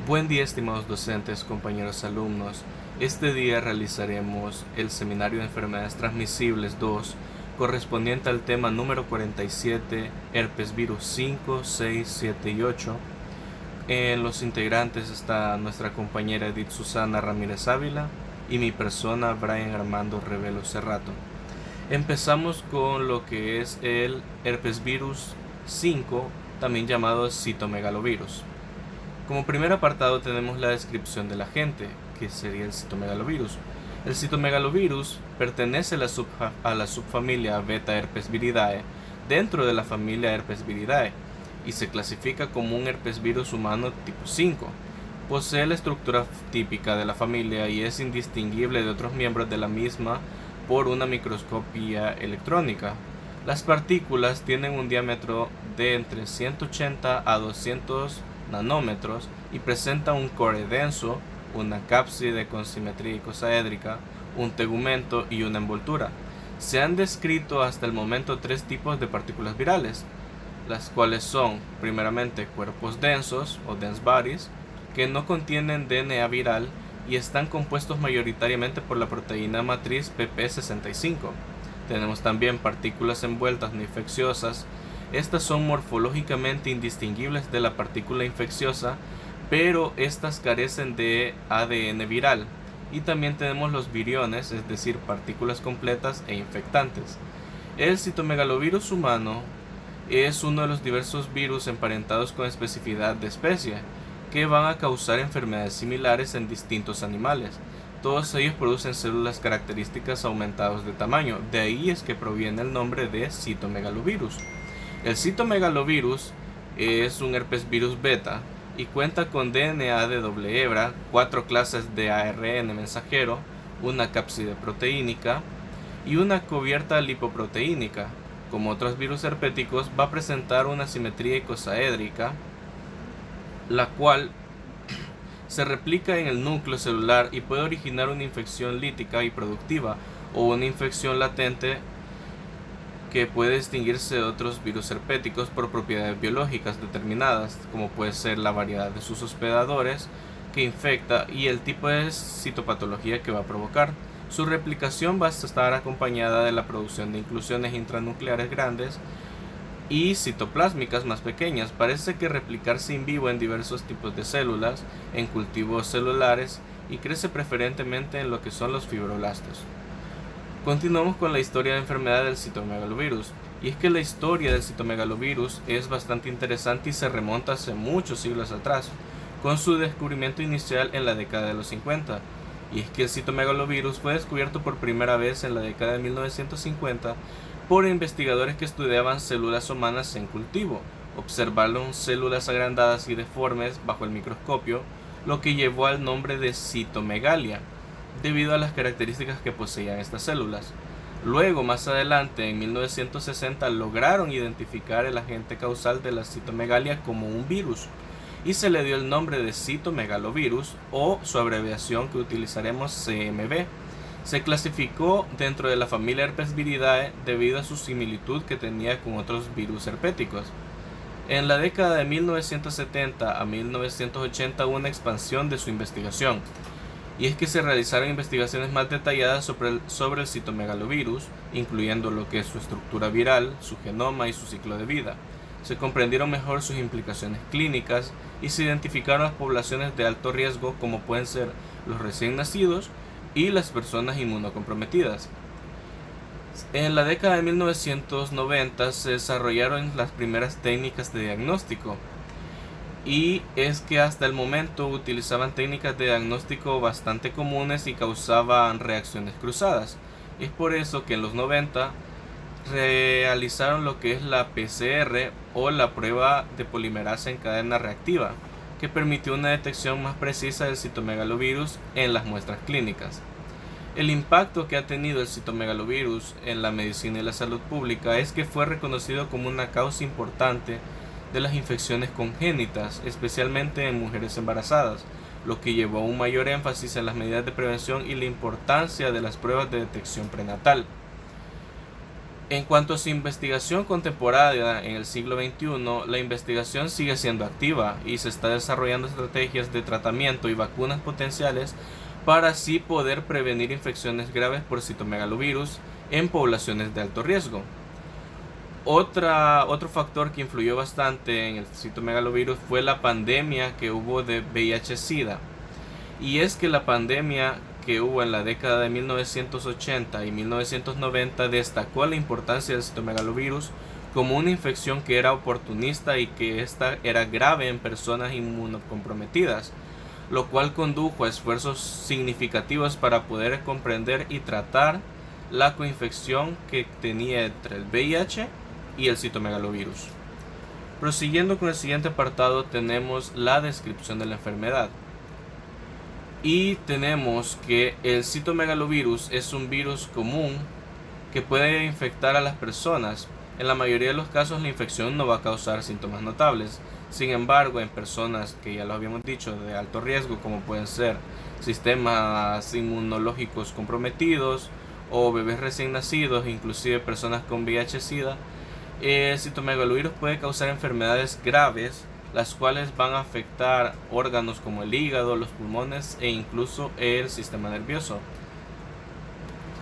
Buen día, estimados docentes, compañeros alumnos. Este día realizaremos el Seminario de Enfermedades Transmisibles 2, correspondiente al tema número 47, herpes virus 5, 6, 7 y 8. En los integrantes está nuestra compañera Edith Susana Ramírez Ávila y mi persona Brian Armando Revelo Cerrato. Empezamos con lo que es el herpes virus 5, también llamado citomegalovirus. Como primer apartado tenemos la descripción del agente, que sería el citomegalovirus. El citomegalovirus pertenece a la subfamilia Beta Herpesviridae dentro de la familia Herpesviridae y se clasifica como un herpesvirus humano tipo 5. Posee la estructura típica de la familia y es indistinguible de otros miembros de la misma por una microscopía electrónica. Las partículas tienen un diámetro de entre 180 a 200 nanómetros y presenta un core denso, una cápside con simetría icosaédrica, un tegumento y una envoltura. Se han descrito hasta el momento tres tipos de partículas virales, las cuales son primeramente cuerpos densos o dense bodies, que no contienen DNA viral y están compuestos mayoritariamente por la proteína matriz pp65. Tenemos también partículas envueltas no infecciosas. Estas son morfológicamente indistinguibles de la partícula infecciosa, pero estas carecen de ADN viral. Y también tenemos los viriones, es decir, partículas completas e infectantes. El citomegalovirus humano es uno de los diversos virus emparentados con especificidad de especie, que van a causar enfermedades similares en distintos animales. Todos ellos producen células características aumentadas de tamaño, de ahí es que proviene el nombre de citomegalovirus. El citomegalovirus es un herpesvirus beta y cuenta con DNA de doble hebra, 4 clases de ARN mensajero, una cápside proteínica y una cubierta lipoproteínica. Como otros virus herpéticos, va a presentar una simetría icosaédrica, la cual se replica en el núcleo celular y puede originar una infección lítica y productiva o una infección latente que puede distinguirse de otros virus herpéticos por propiedades biológicas determinadas, como puede ser la variedad de sus hospedadores que infecta y el tipo de citopatología que va a provocar. Su replicación va a estar acompañada de la producción de inclusiones intranucleares grandes y citoplásmicas más pequeñas. Parece que replicarse in vivo en diversos tipos de células, en cultivos celulares y crece preferentemente en lo que son los fibroblastos. Continuamos con la historia de enfermedad del citomegalovirus, y es que la historia del citomegalovirus es bastante interesante y se remonta hace muchos siglos atrás, con su descubrimiento inicial en la década de los 50, y es que el citomegalovirus fue descubierto por primera vez en la década de 1950 por investigadores que estudiaban células humanas en cultivo. Observaron células agrandadas y deformes bajo el microscopio, lo que llevó al nombre de citomegalia, debido a las características que poseían estas células. Luego, más adelante, en 1960, lograron identificar el agente causal de la citomegalia como un virus, y se le dio el nombre de citomegalovirus, o su abreviación que utilizaremos CMV. Se clasificó dentro de la familia Herpesviridae debido a su similitud que tenía con otros virus herpéticos. En la década de 1970 a 1980 hubo una expansión de su investigación, y es que se realizaron investigaciones más detalladas sobre el citomegalovirus, incluyendo lo que es su estructura viral, su genoma y su ciclo de vida. Se comprendieron mejor sus implicaciones clínicas y se identificaron las poblaciones de alto riesgo, como pueden ser los recién nacidos y las personas inmunocomprometidas. En la década de 1990 se desarrollaron las primeras técnicas de diagnóstico, y es que hasta el momento utilizaban técnicas de diagnóstico bastante comunes y causaban reacciones cruzadas. Es por eso que en los 90 realizaron lo que es la PCR, o la prueba de polimerasa en cadena reactiva, que permitió una detección más precisa del citomegalovirus en las muestras clínicas. El impacto que ha tenido el citomegalovirus en la medicina y la salud pública es que fue reconocido como una causa importante de las infecciones congénitas, especialmente en mujeres embarazadas, lo que llevó a un mayor énfasis en las medidas de prevención y la importancia de las pruebas de detección prenatal. En cuanto a su investigación contemporánea en el siglo XXI, la investigación sigue siendo activa y se está desarrollando estrategias de tratamiento y vacunas potenciales para así poder prevenir infecciones graves por citomegalovirus en poblaciones de alto riesgo. Otro factor que influyó bastante en el citomegalovirus fue la pandemia que hubo de VIH-Sida. Y es que la pandemia que hubo en la década de 1980 y 1990 destacó la importancia del citomegalovirus como una infección que era oportunista y que esta era grave en personas inmunocomprometidas, lo cual condujo a esfuerzos significativos para poder comprender y tratar la coinfección que tenía entre el VIH y el citomegalovirus. Prosiguiendo con el siguiente apartado, tenemos la descripción de la enfermedad. Y tenemos que el citomegalovirus es un virus común que puede infectar a las personas. En la mayoría de los casos la infección no va a causar síntomas notables. Sin embargo, en personas que ya lo habíamos dicho de alto riesgo, como pueden ser sistemas inmunológicos comprometidos o bebés recién nacidos, inclusive personas con VIH-Sida, el citomegalovirus puede causar enfermedades graves, las cuales van a afectar órganos como el hígado, los pulmones e incluso el sistema nervioso.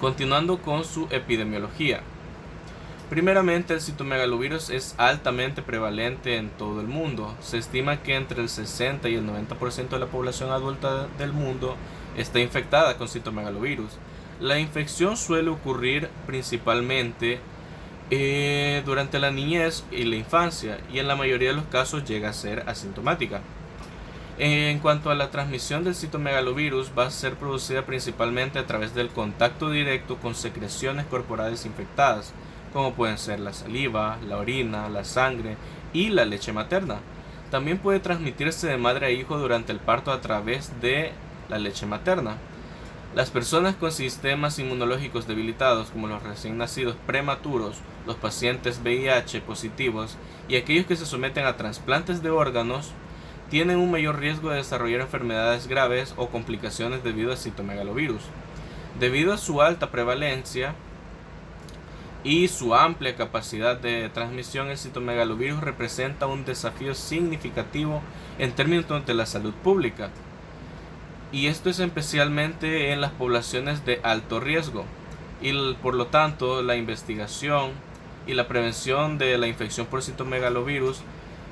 Continuando con su epidemiología. Primeramente, el citomegalovirus es altamente prevalente en todo el mundo. Se estima que entre el 60 y el 90% de la población adulta del mundo está infectada con citomegalovirus. La infección suele ocurrir principalmente durante la niñez y la infancia, y en la mayoría de los casos llega a ser asintomática. En cuanto a la transmisión del citomegalovirus, va a ser producida principalmente a través del contacto directo con secreciones corporales infectadas, como pueden ser la saliva, la orina, la sangre y la leche materna. También puede transmitirse de madre a hijo durante el parto a través de la leche materna. Las personas con sistemas inmunológicos debilitados, como los recién nacidos prematuros, los pacientes VIH positivos y aquellos que se someten a trasplantes de órganos, tienen un mayor riesgo de desarrollar enfermedades graves o complicaciones debido al citomegalovirus. Debido a su alta prevalencia y su amplia capacidad de transmisión, el citomegalovirus representa un desafío significativo en términos de la salud pública. Y esto es especialmente en las poblaciones de alto riesgo, y por lo tanto la investigación y la prevención de la infección por citomegalovirus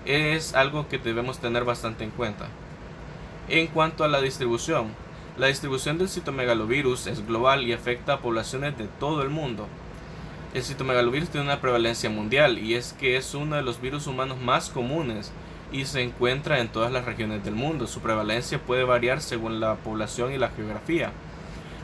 es algo que debemos tener bastante en cuenta. En cuanto a la distribución del citomegalovirus es global y afecta a poblaciones de todo el mundo. El citomegalovirus tiene una prevalencia mundial, y es que es uno de los virus humanos más comunes y se encuentra en todas las regiones del mundo. Su prevalencia puede variar según la población y la geografía,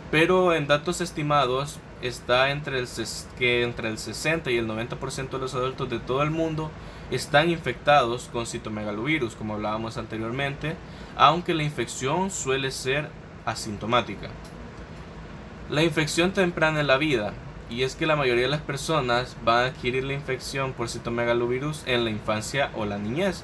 pero en datos estimados está entre el 60 y el 90% de los adultos de todo el mundo están infectados con citomegalovirus, como hablábamos anteriormente, aunque la infección suele ser asintomática. La infección temprana en la vida. Y es que la mayoría de las personas van a adquirir la infección por citomegalovirus en la infancia o la niñez.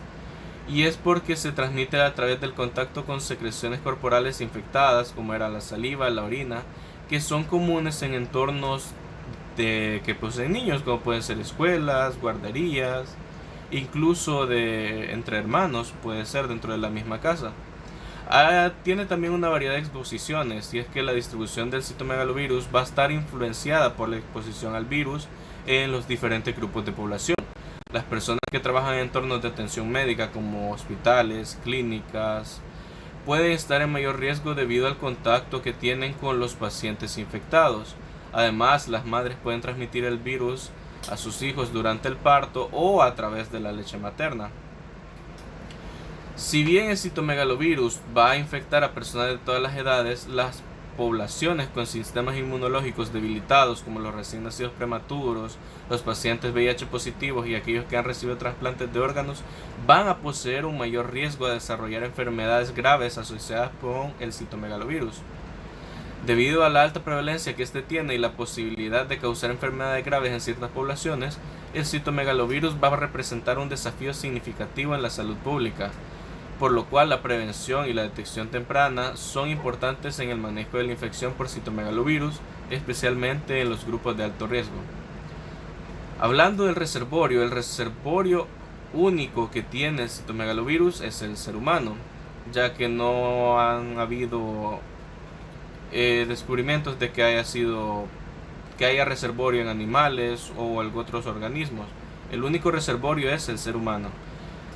Y es porque se transmite a través del contacto con secreciones corporales infectadas, como era la saliva, la orina, que son comunes en entornos que poseen niños, como pueden ser escuelas, guarderías, incluso entre hermanos, puede ser dentro de la misma casa. Tiene también una variedad de exposiciones, y es que la distribución del citomegalovirus va a estar influenciada por la exposición al virus en los diferentes grupos de población. Las personas que trabajan en entornos de atención médica como hospitales, clínicas, pueden estar en mayor riesgo debido al contacto que tienen con los pacientes infectados. Además, las madres pueden transmitir el virus a sus hijos durante el parto o a través de la leche materna. Si bien el citomegalovirus va a infectar a personas de todas las edades, las poblaciones con sistemas inmunológicos debilitados, como los recién nacidos prematuros, los pacientes VIH positivos y aquellos que han recibido trasplantes de órganos, van a poseer un mayor riesgo de desarrollar enfermedades graves asociadas con el citomegalovirus. Debido a la alta prevalencia que este tiene y la posibilidad de causar enfermedades graves en ciertas poblaciones, el citomegalovirus va a representar un desafío significativo en la salud pública, por lo cual la prevención y la detección temprana son importantes en el manejo de la infección por citomegalovirus, especialmente en los grupos de alto riesgo. Hablando del reservorio, el reservorio único que tiene el citomegalovirus es el ser humano, ya que no han habido descubrimientos de que haya reservorio en animales o en otros organismos. El único reservorio es el ser humano.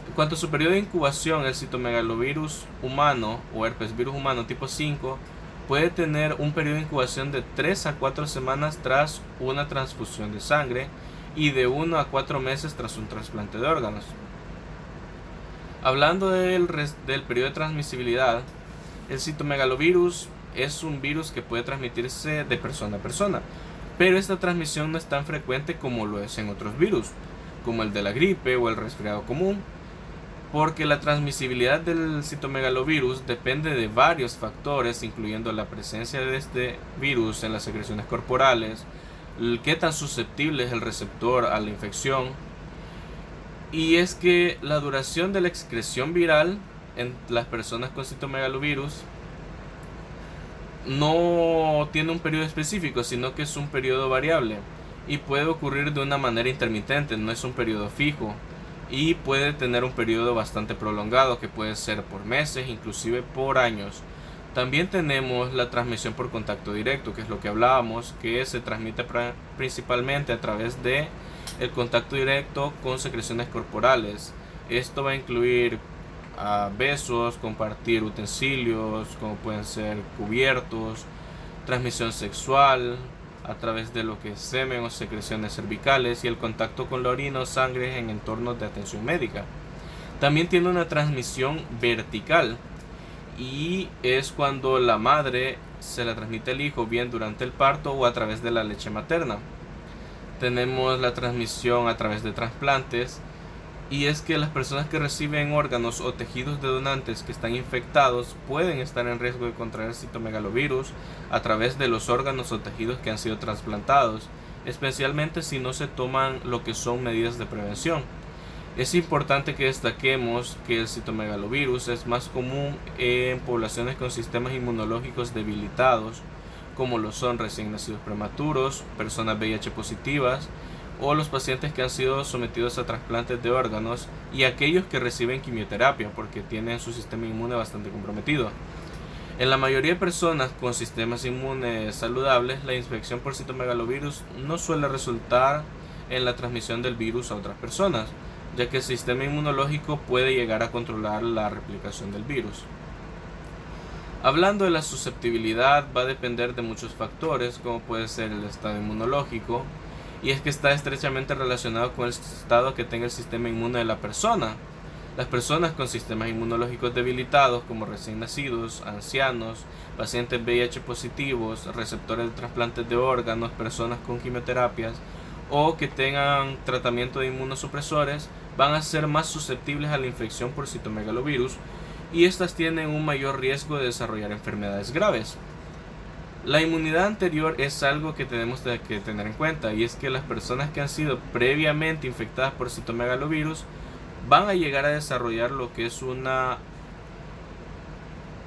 En cuanto a su periodo de incubación, el citomegalovirus humano o herpes virus humano tipo 5 puede tener un periodo de incubación de 3 a 4 semanas tras una transfusión de sangre y de 1 a 4 meses tras un trasplante de órganos. Hablando del periodo de transmisibilidad, el citomegalovirus es un virus que puede transmitirse de persona a persona, pero esta transmisión no es tan frecuente como lo es en otros virus, como el de la gripe o el resfriado común, porque la transmisibilidad del citomegalovirus depende de varios factores, incluyendo la presencia de este virus en las secreciones corporales, qué tan susceptible es el receptor a la infección, y es que la duración de la excreción viral en las personas con citomegalovirus no tiene un periodo específico, sino que es un periodo variable y puede ocurrir de una manera intermitente, no es un periodo fijo, y puede tener un periodo bastante prolongado que puede ser por meses, inclusive por años. También tenemos la transmisión por contacto directo, que es lo que hablábamos, que se transmite principalmente a través de el contacto directo con secreciones corporales. Esto va a incluir besos, compartir utensilios como pueden ser cubiertos, transmisión sexual a través de lo que es semen o secreciones cervicales, y el contacto con la orina o sangre en entornos de atención médica. También tiene una transmisión vertical, y es cuando la madre se la transmite al hijo, bien durante el parto o a través de la leche materna. Tenemos la transmisión a través de trasplantes, y es que las personas que reciben órganos o tejidos de donantes que están infectados pueden estar en riesgo de contraer citomegalovirus a través de los órganos o tejidos que han sido trasplantados, especialmente si no se toman lo que son medidas de prevención. Es importante que destaquemos que el citomegalovirus es más común en poblaciones con sistemas inmunológicos debilitados, como lo son recién nacidos prematuros, personas VIH positivas, o los pacientes que han sido sometidos a trasplantes de órganos, y aquellos que reciben quimioterapia porque tienen su sistema inmune bastante comprometido. En la mayoría de personas con sistemas inmunes saludables, la infección por citomegalovirus no suele resultar en la transmisión del virus a otras personas, ya que el sistema inmunológico puede llegar a controlar la replicación del virus. Hablando de la susceptibilidad, va a depender de muchos factores, como puede ser el estado inmunológico, y es que está estrechamente relacionado con el estado que tenga el sistema inmune de la persona. Las personas con sistemas inmunológicos debilitados, como recién nacidos, ancianos, pacientes VIH positivos, receptores de trasplantes de órganos, personas con quimioterapias o que tengan tratamiento de inmunosupresores, van a ser más susceptibles a la infección por citomegalovirus, y estas tienen un mayor riesgo de desarrollar enfermedades graves. La inmunidad anterior es algo que tenemos que tener en cuenta, y es que las personas que han sido previamente infectadas por citomegalovirus van a llegar a desarrollar lo que es una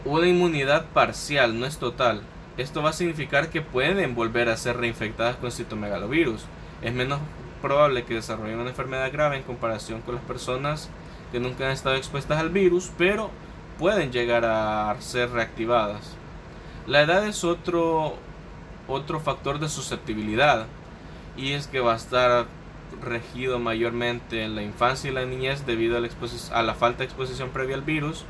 inmunidad parcial, no es total. Esto va a significar que pueden volver a ser reinfectadas con citomegalovirus. Es menos probable que desarrollen una enfermedad grave en comparación con las personas que nunca han estado expuestas al virus, pero pueden llegar a ser reactivadas. La edad es otro factor de susceptibilidad, y es que va a estar regido mayormente en la infancia y la niñez debido a la falta de exposición previa al virus,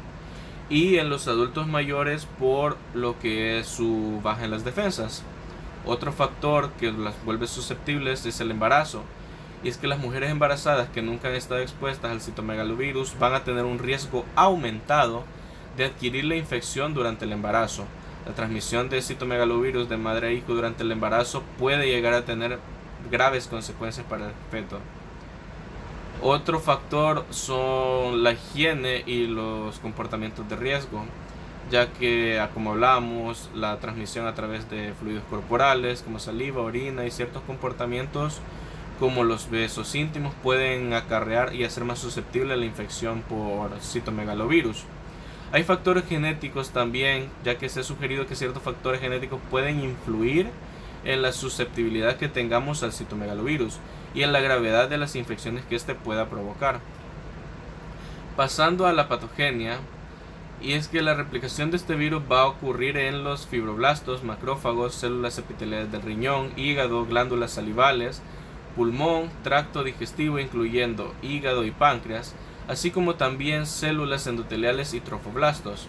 y en los adultos mayores por lo que es su baja en las defensas. Otro factor que las vuelve susceptibles es el embarazo, y es que las mujeres embarazadas que nunca han estado expuestas al citomegalovirus van a tener un riesgo aumentado de adquirir la infección durante el embarazo. La transmisión de citomegalovirus de madre a hijo durante el embarazo puede llegar a tener graves consecuencias para el feto. Otro factor son la higiene y los comportamientos de riesgo, ya que, como hablamos, la transmisión a través de fluidos corporales como saliva, orina y ciertos comportamientos como los besos íntimos pueden acarrear y hacer más susceptible a la infección por citomegalovirus. Hay factores genéticos también, ya que se ha sugerido que ciertos factores genéticos pueden influir en la susceptibilidad que tengamos al citomegalovirus, y en la gravedad de las infecciones que éste pueda provocar. Pasando a la patogenia, y es que la replicación de este virus va a ocurrir en los fibroblastos, macrófagos, células epiteliales del riñón, hígado, glándulas salivales, pulmón, tracto digestivo incluyendo hígado y páncreas, así como también células endoteliales y trofoblastos.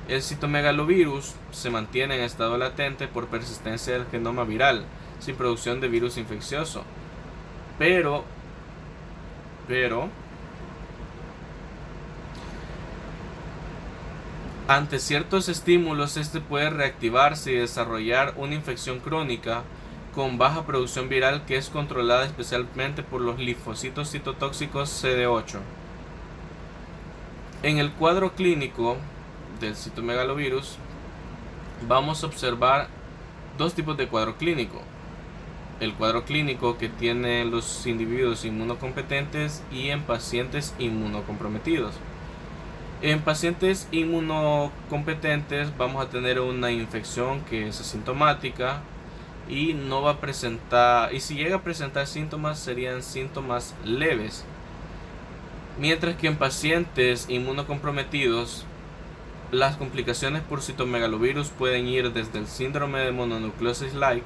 El citomegalovirus se mantiene en estado latente por persistencia del genoma viral, sin producción de virus infeccioso. Pero ante ciertos estímulos, este puede reactivarse y desarrollar una infección crónica con baja producción viral que es controlada especialmente por los linfocitos citotóxicos CD8. En el cuadro clínico del citomegalovirus vamos a observar dos tipos de cuadro clínico. El cuadro clínico que tienen los individuos inmunocompetentes y en pacientes inmunocomprometidos. En pacientes inmunocompetentes vamos a tener una infección que es asintomática y no va a presentar, y si llega a presentar síntomas serían síntomas leves. Mientras que en pacientes inmunocomprometidos, las complicaciones por citomegalovirus pueden ir desde el síndrome de mononucleosis light,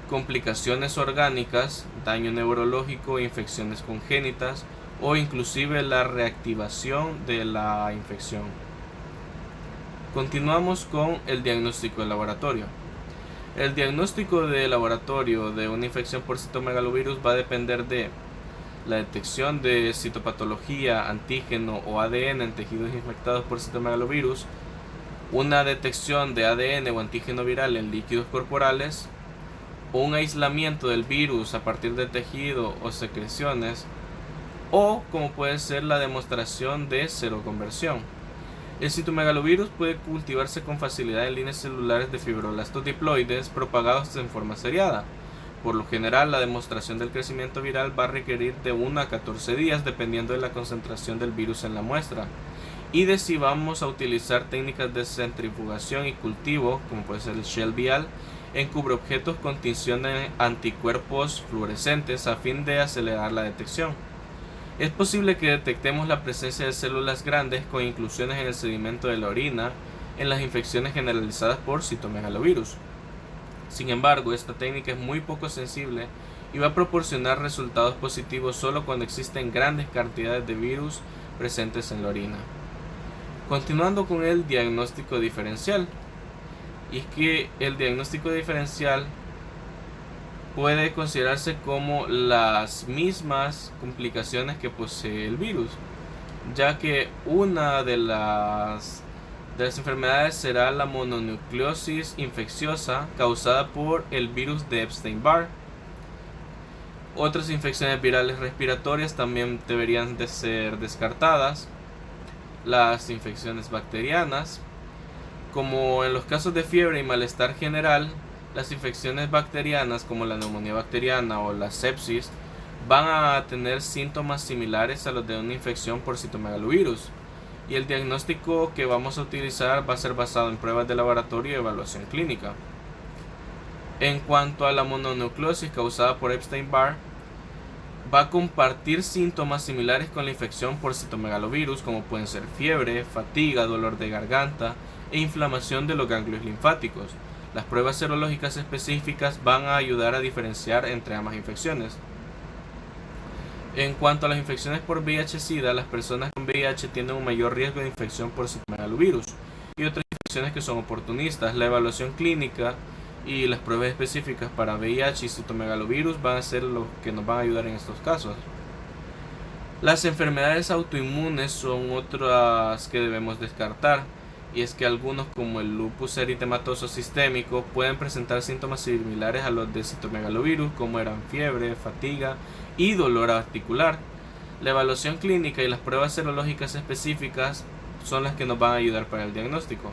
complicaciones orgánicas, daño neurológico, infecciones congénitas o inclusive la reactivación de la infección. Continuamos con el diagnóstico de laboratorio. El diagnóstico de laboratorio de una infección por citomegalovirus va a depender de la detección de citopatología, antígeno o ADN en tejidos infectados por citomegalovirus, una detección de ADN o antígeno viral en líquidos corporales, o un aislamiento del virus a partir de tejido o secreciones, o como puede ser la demostración de seroconversión. El citomegalovirus puede cultivarse con facilidad en líneas celulares de fibroblastos diploides propagados en forma seriada. Por lo general, la demostración del crecimiento viral va a requerir de 1 a 14 días dependiendo de la concentración del virus en la muestra y de si vamos a utilizar técnicas de centrifugación y cultivo, como puede ser el shell vial, en cubreobjetos con tinción de anticuerpos fluorescentes a fin de acelerar la detección. Es posible que detectemos la presencia de células grandes con inclusiones en el sedimento de la orina en las infecciones generalizadas por citomegalovirus. Sin embargo, esta técnica es muy poco sensible y va a proporcionar resultados positivos solo cuando existen grandes cantidades de virus presentes en la orina. Continuando con el diagnóstico diferencial, y es que el diagnóstico diferencial puede considerarse como las mismas complicaciones que posee el virus, ya que una de las enfermedades será la mononucleosis infecciosa causada por el virus de Epstein-Barr. Otras infecciones virales respiratorias también deberían de ser descartadas. Las infecciones bacterianas, como en los casos de fiebre y malestar general, las infecciones bacterianas como la neumonía bacteriana o la sepsis van a tener síntomas similares a los de una infección por citomegalovirus, y el diagnóstico que vamos a utilizar va a ser basado en pruebas de laboratorio y evaluación clínica. En cuanto a la mononucleosis causada por Epstein-Barr, va a compartir síntomas similares con la infección por citomegalovirus, como pueden ser fiebre, fatiga, dolor de garganta e inflamación de los ganglios linfáticos. Las pruebas serológicas específicas van a ayudar a diferenciar entre ambas infecciones. En cuanto a las infecciones por VIH-Sida, las personas con VIH tienen un mayor riesgo de infección por citomegalovirus y otras infecciones que son oportunistas. La evaluación clínica y las pruebas específicas para VIH y citomegalovirus van a ser los que nos van a ayudar en estos casos. Las enfermedades autoinmunes son otras que debemos descartar, y es que algunos, como el lupus eritematoso sistémico, pueden presentar síntomas similares a los de citomegalovirus, como eran fiebre, fatiga y dolor articular. La evaluación clínica y las pruebas serológicas específicas son las que nos van a ayudar para el diagnóstico.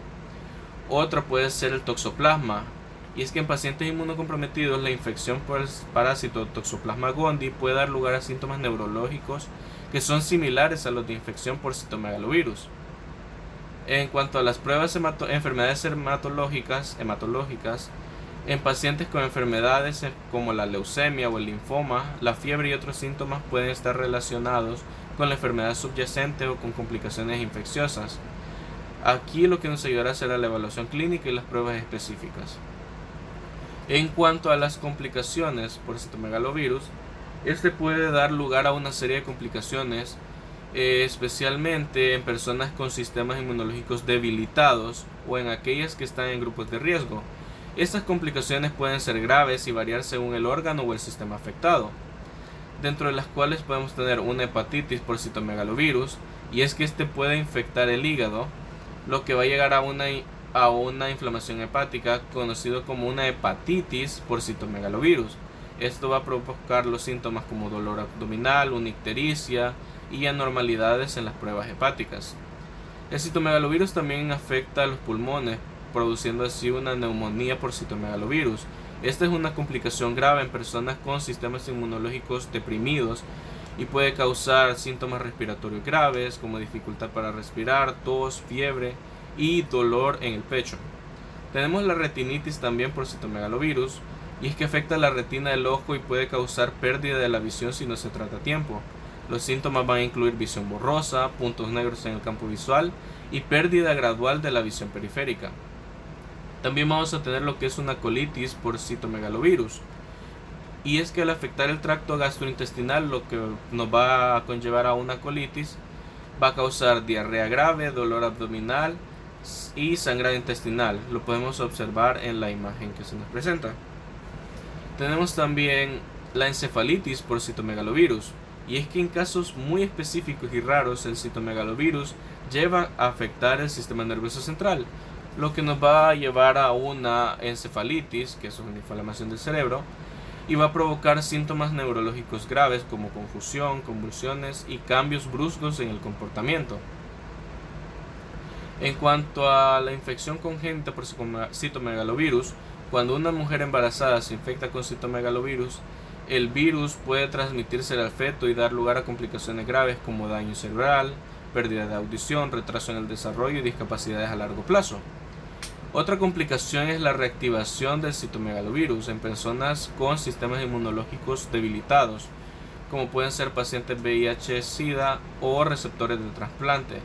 Otra puede ser el toxoplasma, y es que en pacientes inmunocomprometidos la infección por el parásito Toxoplasma gondii puede dar lugar a síntomas neurológicos que son similares a los de infección por citomegalovirus. En cuanto a las pruebas enfermedades hematológicas, En pacientes con enfermedades como la leucemia o el linfoma, la fiebre y otros síntomas pueden estar relacionados con la enfermedad subyacente o con complicaciones infecciosas. Aquí lo que nos ayudará será la evaluación clínica y las pruebas específicas. En cuanto a las complicaciones por citomegalovirus, este puede dar lugar a una serie de complicaciones, especialmente en personas con sistemas inmunológicos debilitados o en aquellas que están en grupos de riesgo. Estas complicaciones pueden ser graves y variar según el órgano o el sistema afectado, dentro de las cuales podemos tener una hepatitis por citomegalovirus, y es que este puede infectar el hígado, lo que va a llegar a una inflamación hepática, conocido como una hepatitis por citomegalovirus. Esto va a provocar los síntomas como dolor abdominal, una ictericia y anormalidades en las pruebas hepáticas. El citomegalovirus también afecta a los pulmones, produciendo así una neumonía por citomegalovirus. Esta es una complicación grave en personas con sistemas inmunológicos deprimidos y puede causar síntomas respiratorios graves como dificultad para respirar, tos, fiebre y dolor en el pecho. Tenemos la retinitis también por citomegalovirus, y es que afecta la retina del ojo y puede causar pérdida de la visión si no se trata a tiempo. Los síntomas van a incluir visión borrosa, puntos negros en el campo visual y pérdida gradual de la visión periférica. También vamos a tener lo que es una colitis por citomegalovirus, y es que al afectar el tracto gastrointestinal, lo que nos va a conllevar a una colitis, va a causar diarrea grave, dolor abdominal y sangrado intestinal. Lo podemos observar en la imagen que se nos presenta. Tenemos también la encefalitis por citomegalovirus, y es que en casos muy específicos y raros el citomegalovirus lleva a afectar el sistema nervioso central, lo que nos va a llevar a una encefalitis, que es una inflamación del cerebro, y va a provocar síntomas neurológicos graves como confusión, convulsiones y cambios bruscos en el comportamiento. En cuanto a la infección congénita por citomegalovirus, cuando una mujer embarazada se infecta con citomegalovirus, el virus puede transmitirse al feto y dar lugar a complicaciones graves como daño cerebral, pérdida de audición, retraso en el desarrollo y discapacidades a largo plazo. Otra complicación es la reactivación del citomegalovirus en personas con sistemas inmunológicos debilitados, como pueden ser pacientes VIH-Sida o receptores de trasplante.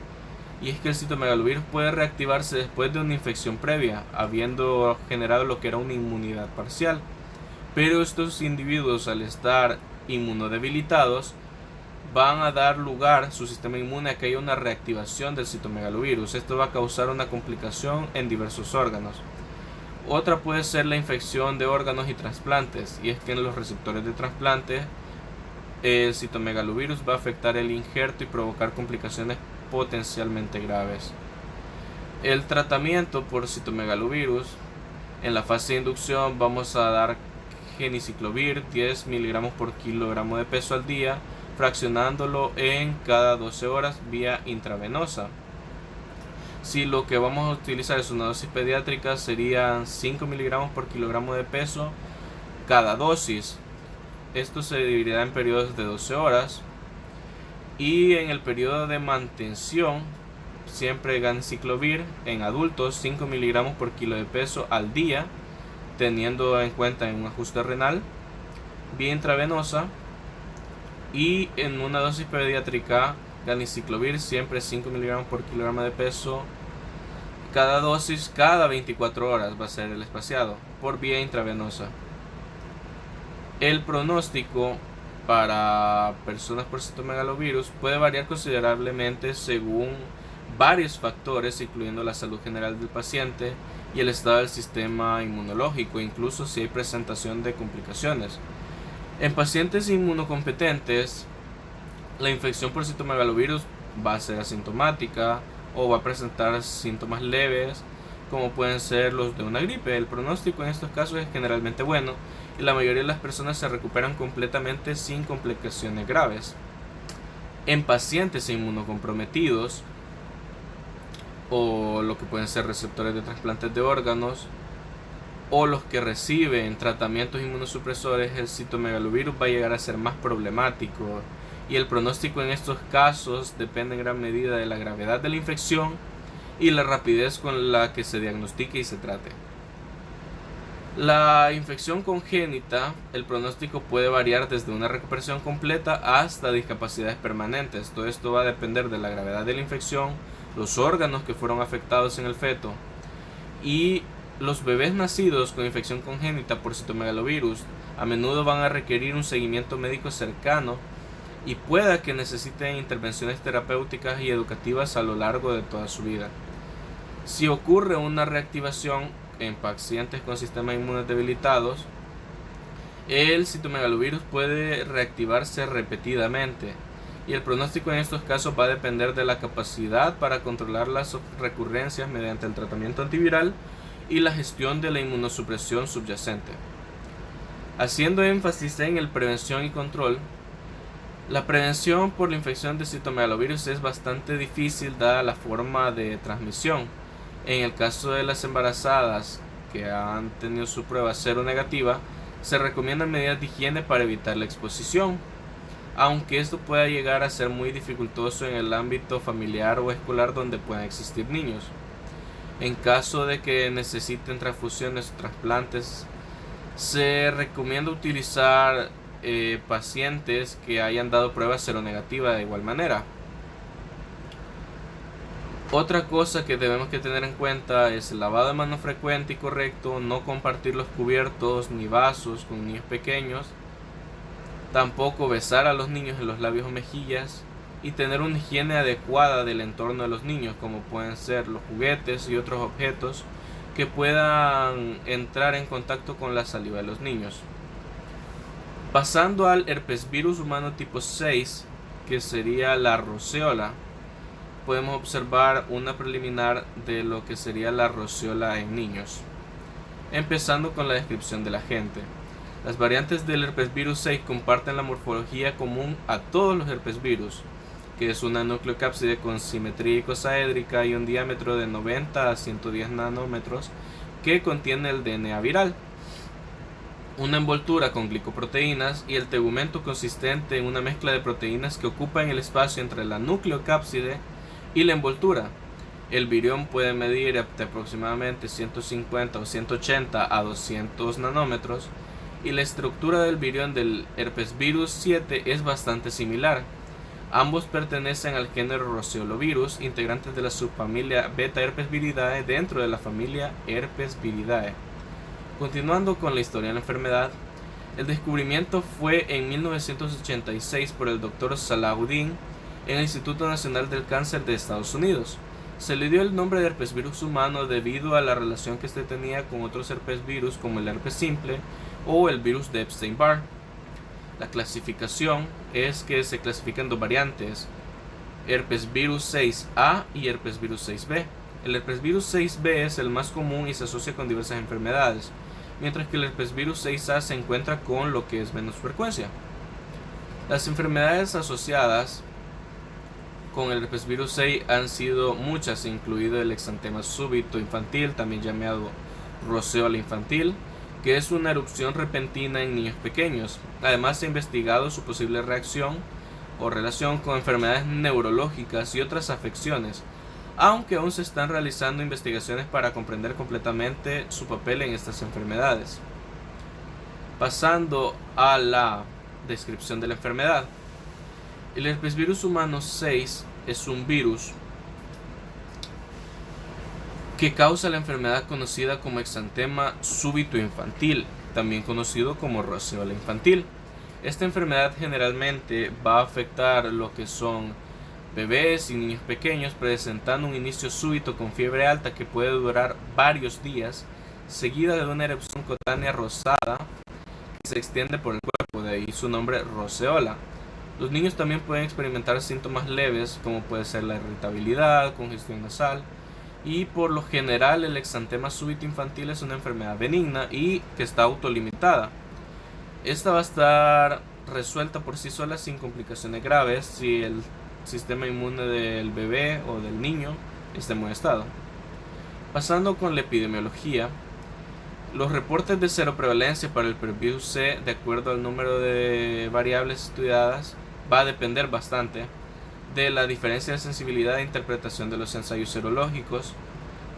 Y es que el citomegalovirus puede reactivarse después de una infección previa, habiendo generado lo que era una inmunidad parcial. Pero estos individuos, al estar inmunodebilitados, van a dar lugar su sistema inmune a que haya una reactivación del citomegalovirus. Esto va a causar una complicación en diversos órganos. Otra puede ser la infección de órganos y trasplantes, y es que en los receptores de trasplante el citomegalovirus va a afectar el injerto y provocar complicaciones potencialmente graves. El tratamiento por citomegalovirus: en la fase de inducción vamos a dar geniciclovir 10 mg por kilogramo de peso al día, fraccionándolo en cada 12 horas vía intravenosa. Si lo que vamos a utilizar es una dosis pediátrica, serían 5 mg por kilogramo de peso cada dosis. Esto se dividirá en periodos de 12 horas. Y en el periodo de mantención, siempre ganciclovir en adultos 5 mg por kilo de peso al día, teniendo en cuenta en un ajuste renal, vía intravenosa. Y en una dosis pediátrica, ganciclovir siempre 5 mg por kilogramo de peso cada dosis, cada 24 horas va a ser el espaciado, por vía intravenosa. El pronóstico para personas por citomegalovirus puede variar considerablemente según varios factores, incluyendo la salud general del paciente y el estado del sistema inmunológico, incluso si hay presentación de complicaciones. En pacientes inmunocompetentes, la infección por citomegalovirus va a ser asintomática o va a presentar síntomas leves, como pueden ser los de una gripe. El pronóstico en estos casos es generalmente bueno y la mayoría de las personas se recuperan completamente sin complicaciones graves. En pacientes inmunocomprometidos, o lo que pueden ser receptores de trasplantes de órganos, o los que reciben tratamientos inmunosupresores, el citomegalovirus va a llegar a ser más problemático, y el pronóstico en estos casos depende en gran medida de la gravedad de la infección y la rapidez con la que se diagnostique y se trate. La infección congénita, el pronóstico puede variar desde una recuperación completa hasta discapacidades permanentes. Todo esto va a depender de la gravedad de la infección, los órganos que fueron afectados en el feto, y los bebés nacidos con infección congénita por citomegalovirus a menudo van a requerir un seguimiento médico cercano y pueda que necesiten intervenciones terapéuticas y educativas a lo largo de toda su vida. Si ocurre una reactivación en pacientes con sistemas inmunes debilitados, el citomegalovirus puede reactivarse repetidamente y el pronóstico en estos casos va a depender de la capacidad para controlar las recurrencias mediante el tratamiento antiviral y la gestión de la inmunosupresión subyacente. Haciendo énfasis en el prevención y control, la prevención por la infección de citomegalovirus es bastante difícil dada la forma de transmisión. En el caso de las embarazadas que han tenido su prueba cero negativa, se recomiendan medidas de higiene para evitar la exposición, aunque esto pueda llegar a ser muy dificultoso en el ámbito familiar o escolar donde puedan existir niños. En caso de que necesiten transfusiones o trasplantes, se recomienda utilizar pacientes que hayan dado prueba seronegativa de igual manera. Otra cosa que debemos que tener en cuenta es el lavado de manos frecuente y correcto, no compartir los cubiertos ni vasos con niños pequeños, tampoco besar a los niños en los labios o mejillas, y tener una higiene adecuada del entorno de los niños, como pueden ser los juguetes y otros objetos que puedan entrar en contacto con la saliva de los niños. Pasando al herpesvirus humano tipo 6, que sería la roceola, podemos observar una preliminar de lo que sería la roceola en niños. Empezando con la descripción del agente. Las variantes del herpesvirus 6 comparten la morfología común a todos los herpesvirus, que es una nucleocápside con simetría icosaédrica y un diámetro de 90 a 110 nanómetros que contiene el DNA viral, una envoltura con glicoproteínas y el tegumento consistente en una mezcla de proteínas que ocupan el espacio entre la nucleocápside y la envoltura. El virión puede medir de aproximadamente 150 o 180 a 200 nanómetros y la estructura del virión del herpesvirus 7 es bastante similar. Ambos pertenecen al género Roseolovirus, integrantes de la subfamilia Beta Herpesviridae dentro de la familia Herpesviridae. Continuando con la historia de la enfermedad, el descubrimiento fue en 1986 por el Dr. Salahuddin en el Instituto Nacional del Cáncer de Estados Unidos. Se le dio el nombre de herpesvirus humano debido a la relación que este tenía con otros herpesvirus como el herpes simple o el virus de Epstein-Barr. La clasificación es que se clasifican dos variantes, herpesvirus 6A y herpesvirus 6B. El herpesvirus 6B es el más común y se asocia con diversas enfermedades, mientras que el herpesvirus 6A se encuentra con lo que es menos frecuencia. Las enfermedades asociadas con el herpesvirus 6 han sido muchas, incluido el exantema súbito infantil, también llamado roceola infantil, que es una erupción repentina en niños pequeños. Además, se ha investigado su posible reacción o relación con enfermedades neurológicas y otras afecciones, aunque aún se están realizando investigaciones para comprender completamente su papel en estas enfermedades. Pasando a la descripción de la enfermedad. El herpesvirus humano 6 es un virus que causa la enfermedad conocida como exantema súbito infantil, también conocido como roceola infantil. Esta enfermedad generalmente va a afectar lo que son bebés y niños pequeños, presentando un inicio súbito con fiebre alta que puede durar varios días, seguida de una erupción cutánea rosada que se extiende por el cuerpo, de ahí su nombre roceola. Los niños también pueden experimentar síntomas leves como puede ser la irritabilidad, congestión nasal, y por lo general el exantema súbito infantil es una enfermedad benigna y que está autolimitada. Esta va a estar resuelta por sí sola sin complicaciones graves si el sistema inmune del bebé o del niño está en buen estado. Pasando con la epidemiología, los reportes de seroprevalencia para el herpesvirus C, de acuerdo al número de variables estudiadas, va a depender bastante de la diferencia de sensibilidad e interpretación de los ensayos serológicos,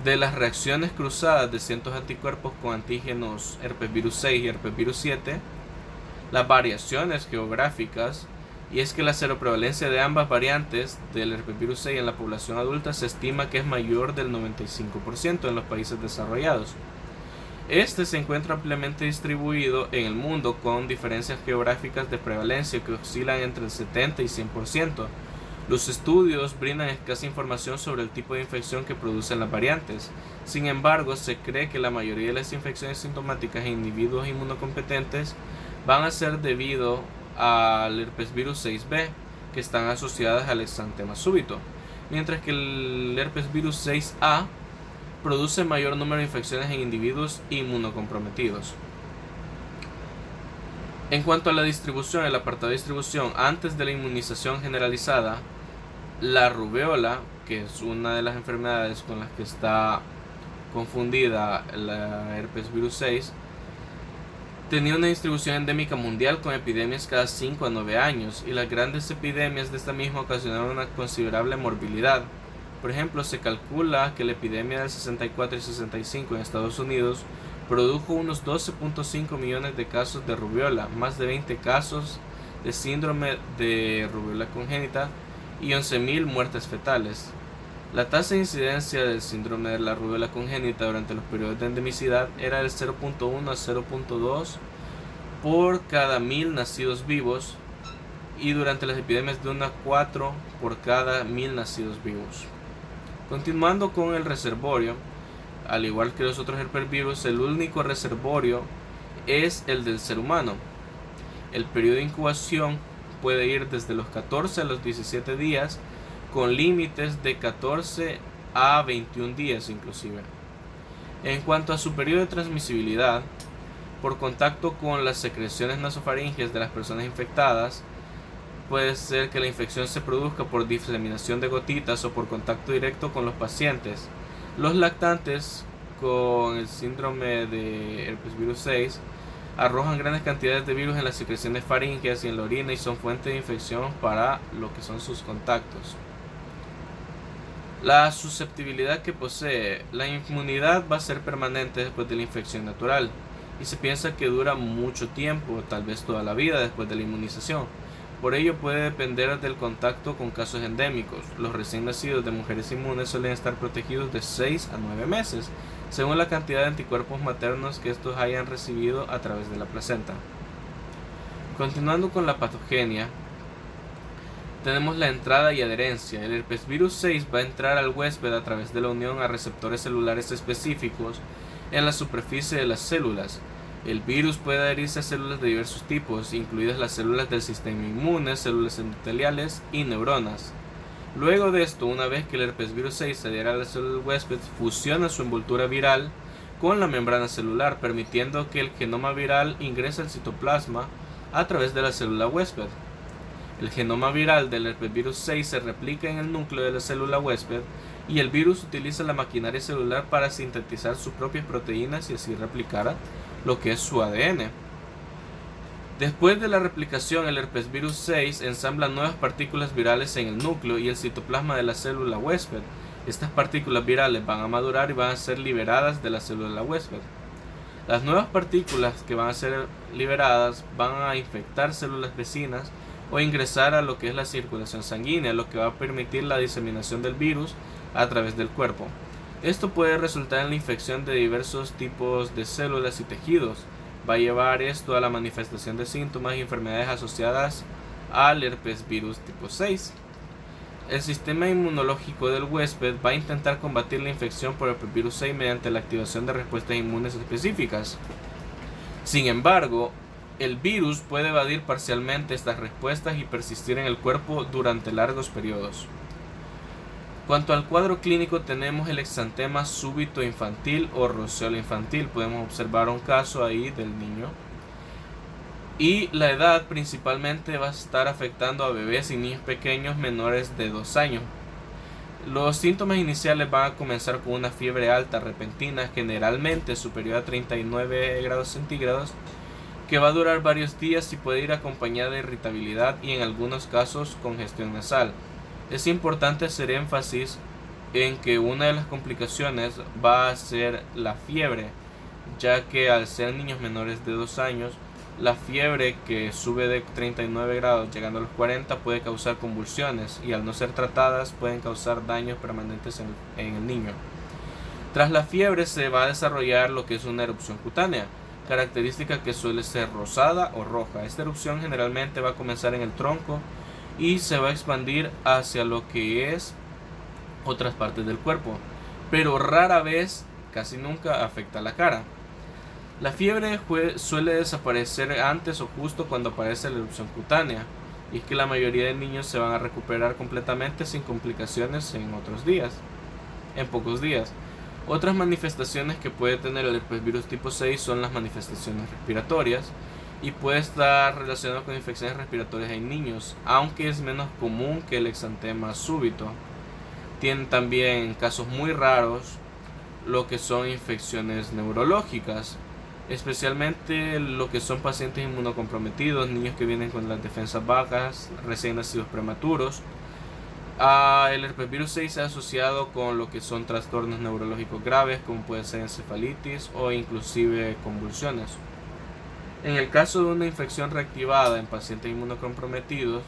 De las reacciones cruzadas de ciertos anticuerpos con antígenos herpes virus 6 y herpes virus 7, las variaciones geográficas, y es que la seroprevalencia de ambas variantes del herpes virus 6 en la población adulta se estima que es mayor del 95% en los países desarrollados. Este se encuentra ampliamente distribuido en el mundo con diferencias geográficas de prevalencia que oscilan entre el 70 y 100%. Los estudios brindan escasa información sobre el tipo de infección que producen las variantes. Sin embargo, se cree que la mayoría de las infecciones sintomáticas en individuos inmunocompetentes van a ser debido al herpes virus 6B, que están asociadas al exantema súbito, mientras que el herpes virus 6A produce mayor número de infecciones en individuos inmunocomprometidos. En cuanto a la distribución, el apartado de distribución antes de la inmunización generalizada, la rubéola, que es una de las enfermedades con las que está confundida la herpes virus 6, tenía una distribución endémica mundial con epidemias cada 5 a 9 años, y las grandes epidemias de esta misma ocasionaron una considerable morbilidad. Por ejemplo, se calcula que la epidemia del 64 y 65 en Estados Unidos produjo unos 12.5 millones de casos de rubéola, más de 20 casos de síndrome de rubéola congénita y 11.000 muertes fetales. La tasa de incidencia del síndrome de la rubéola congénita durante los periodos de endemicidad era del 0.1 a 0.2 por cada 1.000 nacidos vivos, y durante las epidemias de 1 a 4 por cada 1.000 nacidos vivos. Continuando con el reservorio, al igual que los otros herpesvirus, el único reservorio es el del ser humano. El periodo de incubación puede ir desde los 14 a los 17 días, con límites de 14 a 21 días inclusive. En cuanto a su periodo de transmisibilidad, por contacto con las secreciones nasofaringeas de las personas infectadas, puede ser que la infección se produzca por diseminación de gotitas o por contacto directo con los pacientes. Los lactantes con el síndrome de herpes virus 6 arrojan grandes cantidades de virus en las secreciones faríngeas y en la orina, y son fuente de infección para lo que son sus contactos. La susceptibilidad que posee. La inmunidad va a ser permanente después de la infección natural, y se piensa que dura mucho tiempo, tal vez toda la vida después de la inmunización. Por ello puede depender del contacto con casos endémicos. Los recién nacidos de mujeres inmunes suelen estar protegidos de 6 a 9 meses, según la cantidad de anticuerpos maternos que estos hayan recibido a través de la placenta. Continuando con la patogenia, tenemos la entrada y adherencia. El herpes virus 6 va a entrar al huésped a través de la unión a receptores celulares específicos en la superficie de las células. El virus puede adherirse a células de diversos tipos, incluidas las células del sistema inmune, células endoteliales y neuronas. Luego de esto, una vez que el herpes virus 6 se adhiere a la célula del huésped, fusiona su envoltura viral con la membrana celular, permitiendo que el genoma viral ingrese al citoplasma a través de la célula huésped. El genoma viral del herpes virus 6 se replica en el núcleo de la célula huésped, y el virus utiliza la maquinaria celular para sintetizar sus propias proteínas y así replicar lo que es su ADN. Después de la replicación, el herpes virus 6 ensambla nuevas partículas virales en el núcleo y el citoplasma de la célula huésped. Estas partículas virales van a madurar y van a ser liberadas de la célula huésped. Las nuevas partículas que van a ser liberadas van a infectar células vecinas o ingresar a lo que es la circulación sanguínea, lo que va a permitir la diseminación del virus a través del cuerpo. Esto puede resultar en la infección de diversos tipos de células y tejidos. Va a llevar esto a la manifestación de síntomas y enfermedades asociadas al herpes virus tipo 6. El sistema inmunológico del huésped va a intentar combatir la infección por herpes virus 6 mediante la activación de respuestas inmunes específicas. Sin embargo, el virus puede evadir parcialmente estas respuestas y persistir en el cuerpo durante largos periodos. Cuanto al cuadro clínico, tenemos el exantema súbito infantil o roceola infantil. Podemos observar un caso ahí del niño. Y la edad principalmente va a estar afectando a bebés y niños pequeños menores de 2 años. Los síntomas iniciales van a comenzar con una fiebre alta repentina, generalmente superior a 39 grados centígrados, que va a durar varios días y puede ir acompañada de irritabilidad y en algunos casos congestión nasal. Es importante hacer énfasis en que una de las complicaciones va a ser la fiebre, ya que al ser niños menores de 2 años, la fiebre que sube de 39 grados llegando a los 40 puede causar convulsiones y al no ser tratadas pueden causar daños permanentes en el niño. Tras la fiebre se va a desarrollar lo que es una erupción cutánea, característica que suele ser rosada o roja. Esta erupción generalmente va a comenzar en el tronco y se va a expandir hacia lo que es otras partes del cuerpo, pero rara vez, casi nunca, afecta la cara. La fiebre suele desaparecer antes o justo cuando aparece la erupción cutánea, y es que la mayoría de niños se van a recuperar completamente sin complicaciones en pocos días. Otras manifestaciones que puede tener el herpesvirus tipo 6 son las manifestaciones respiratorias y puede estar relacionado con infecciones respiratorias en niños, aunque es menos común que el exantema súbito. Tienen también casos muy raros lo que son infecciones neurológicas, especialmente lo que son pacientes inmunocomprometidos, niños que vienen con las defensas bajas, recién nacidos prematuros. El herpesvirus 6 se ha asociado con lo que son trastornos neurológicos graves, como puede ser encefalitis o inclusive convulsiones. En el caso de una infección reactivada en pacientes inmunocomprometidos,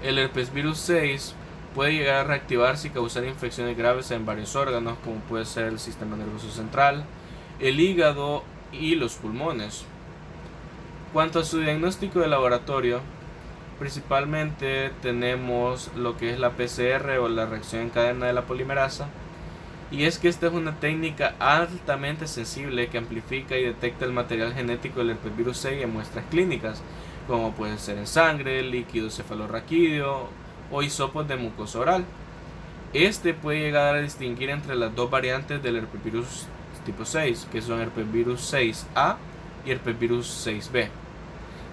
el herpesvirus 6 puede llegar a reactivarse y causar infecciones graves en varios órganos, como puede ser el sistema nervioso central, el hígado y los pulmones. Cuanto a su diagnóstico de laboratorio, principalmente tenemos lo que es la PCR o la reacción en cadena de la polimerasa, y es que esta es una técnica altamente sensible que amplifica y detecta el material genético del herpesvirus 6 en muestras clínicas, como puede ser en sangre, líquido cefalorraquídeo o hisopos de mucosa oral. Este puede llegar a distinguir entre las dos variantes del herpesvirus tipo 6, que son herpesvirus 6A y herpesvirus 6B.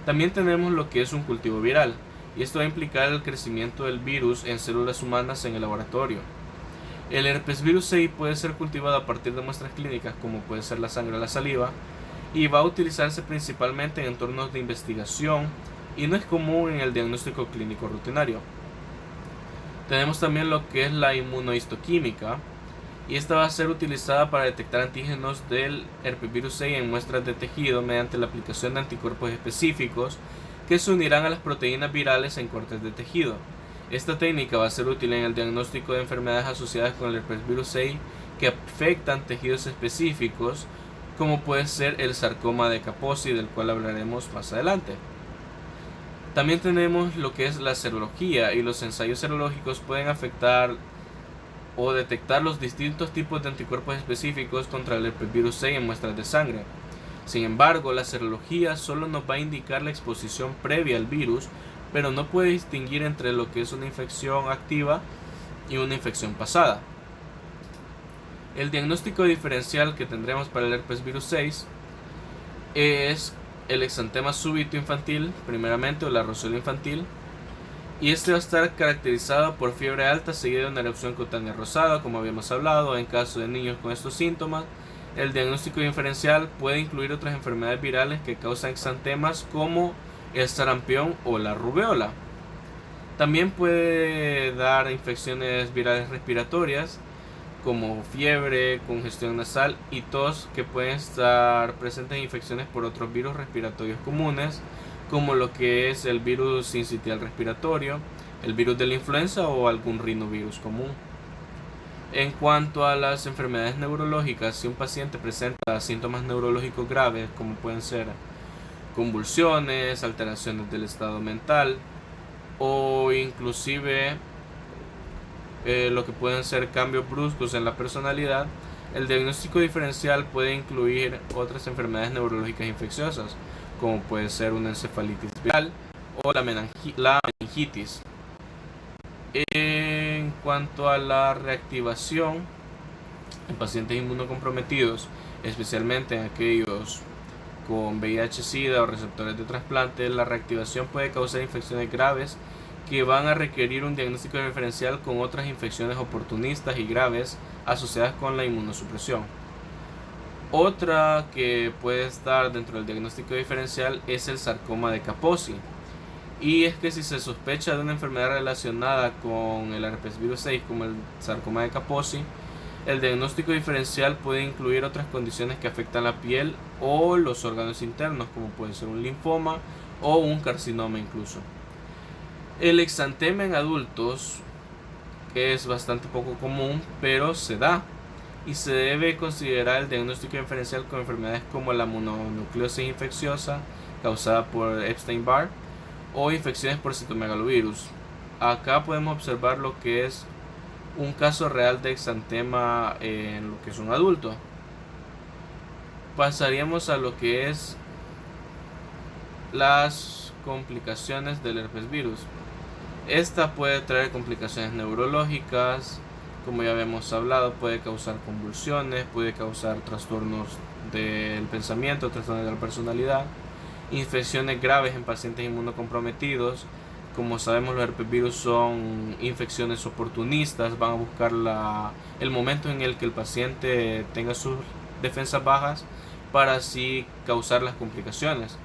También tenemos lo que es un cultivo viral, y esto va a implicar el crecimiento del virus en células humanas en el laboratorio. El herpesvirus 6 puede ser cultivado a partir de muestras clínicas, como puede ser la sangre o la saliva, y va a utilizarse principalmente en entornos de investigación y no es común en el diagnóstico clínico rutinario. Tenemos también lo que es la inmunohistoquímica, y esta va a ser utilizada para detectar antígenos del herpesvirus 6 en muestras de tejido mediante la aplicación de anticuerpos específicos que se unirán a las proteínas virales en cortes de tejido. Esta técnica va a ser útil en el diagnóstico de enfermedades asociadas con el herpesvirus 6 que afectan tejidos específicos, como puede ser el sarcoma de Kaposi, del cual hablaremos más adelante. También tenemos lo que es la serología, y los ensayos serológicos pueden afectar o detectar los distintos tipos de anticuerpos específicos contra el herpesvirus 6 en muestras de sangre. Sin embargo, la serología solo nos va a indicar la exposición previa al virus, pero no puede distinguir entre lo que es una infección activa y una infección pasada. El diagnóstico diferencial que tendremos para el herpesvirus 6 es el exantema súbito infantil, primeramente, o la rosola infantil, y este va a estar caracterizado por fiebre alta seguida de una erupción cutánea rosada, como habíamos hablado. En caso de niños con estos síntomas, el diagnóstico diferencial puede incluir otras enfermedades virales que causan exantemas, como el sarampión o la rubéola. También puede dar infecciones virales respiratorias, como fiebre, congestión nasal y tos, que pueden estar presentes en infecciones por otros virus respiratorios comunes, como lo que es el virus sincitial respiratorio, el virus de la influenza o algún rinovirus común. En cuanto a las enfermedades neurológicas, si un paciente presenta síntomas neurológicos graves, como pueden ser convulsiones, alteraciones del estado mental o inclusive lo que pueden ser cambios bruscos en la personalidad, el diagnóstico diferencial puede incluir otras enfermedades neurológicas infecciosas, como puede ser una encefalitis viral o la meningitis. En cuanto a la reactivación en pacientes inmunocomprometidos, especialmente en aquellos con VIH-Sida o receptores de trasplante, la reactivación puede causar infecciones graves que van a requerir un diagnóstico diferencial con otras infecciones oportunistas y graves asociadas con la inmunosupresión. Otra que puede estar dentro del diagnóstico diferencial es el sarcoma de Kaposi, Y es que si se sospecha de una enfermedad relacionada con el herpes virus 6 como el sarcoma de Kaposi, el diagnóstico diferencial puede incluir otras condiciones que afectan la piel o los órganos internos, como puede ser un linfoma o un carcinoma incluso. El exantema en adultos es bastante poco común, pero se da, y se debe considerar el diagnóstico diferencial con enfermedades como la mononucleosis infecciosa causada por Epstein-Barr o infecciones por citomegalovirus. Acá podemos observar lo que es un caso real de exantema en lo que es un adulto. Pasaríamos a lo que es las complicaciones del herpes virus. Esta puede traer complicaciones neurológicas, como ya habíamos hablado, puede causar convulsiones, puede causar trastornos del pensamiento, trastornos de la personalidad, infecciones graves en pacientes inmunocomprometidos. Como sabemos, los herpesvirus son infecciones oportunistas, van a buscar el momento en el que el paciente tenga sus defensas bajas para así causar las complicaciones.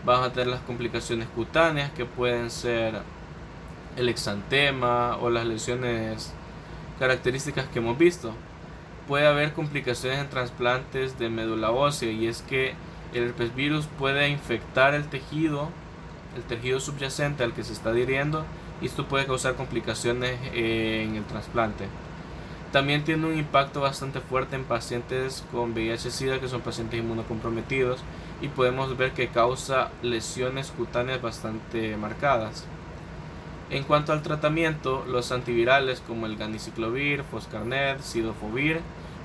Van a tener las complicaciones cutáneas, que pueden ser el exantema o las lesiones características que hemos visto. Puede haber complicaciones en trasplantes de médula ósea, y es que el herpesvirus puede infectar el tejido subyacente al que se está adhiriendo, y esto puede causar complicaciones en el trasplante. También tiene un impacto bastante fuerte en pacientes con VIH-Sida, que son pacientes inmunocomprometidos, y podemos ver que causa lesiones cutáneas bastante marcadas. En cuanto al tratamiento, los antivirales como el ganiciclovir, foscarnet, cidofovir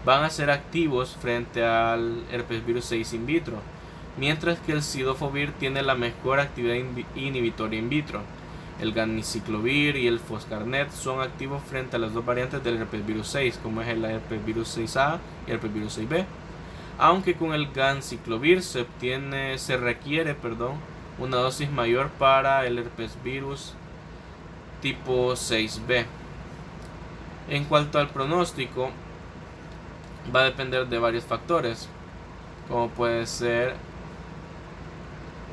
van a ser activos frente al herpesvirus 6 in vitro, mientras que el cidofovir tiene la mejor actividad inhibitoria in vitro. El ganiciclovir y el foscarnet son activos frente a las dos variantes del herpesvirus 6, como es el herpesvirus 6A y el herpesvirus 6B, aunque con el ganiciclovir se requiere una dosis mayor para el herpesvirus tipo 6B. En cuanto al pronóstico, va a depender de varios factores, como puede ser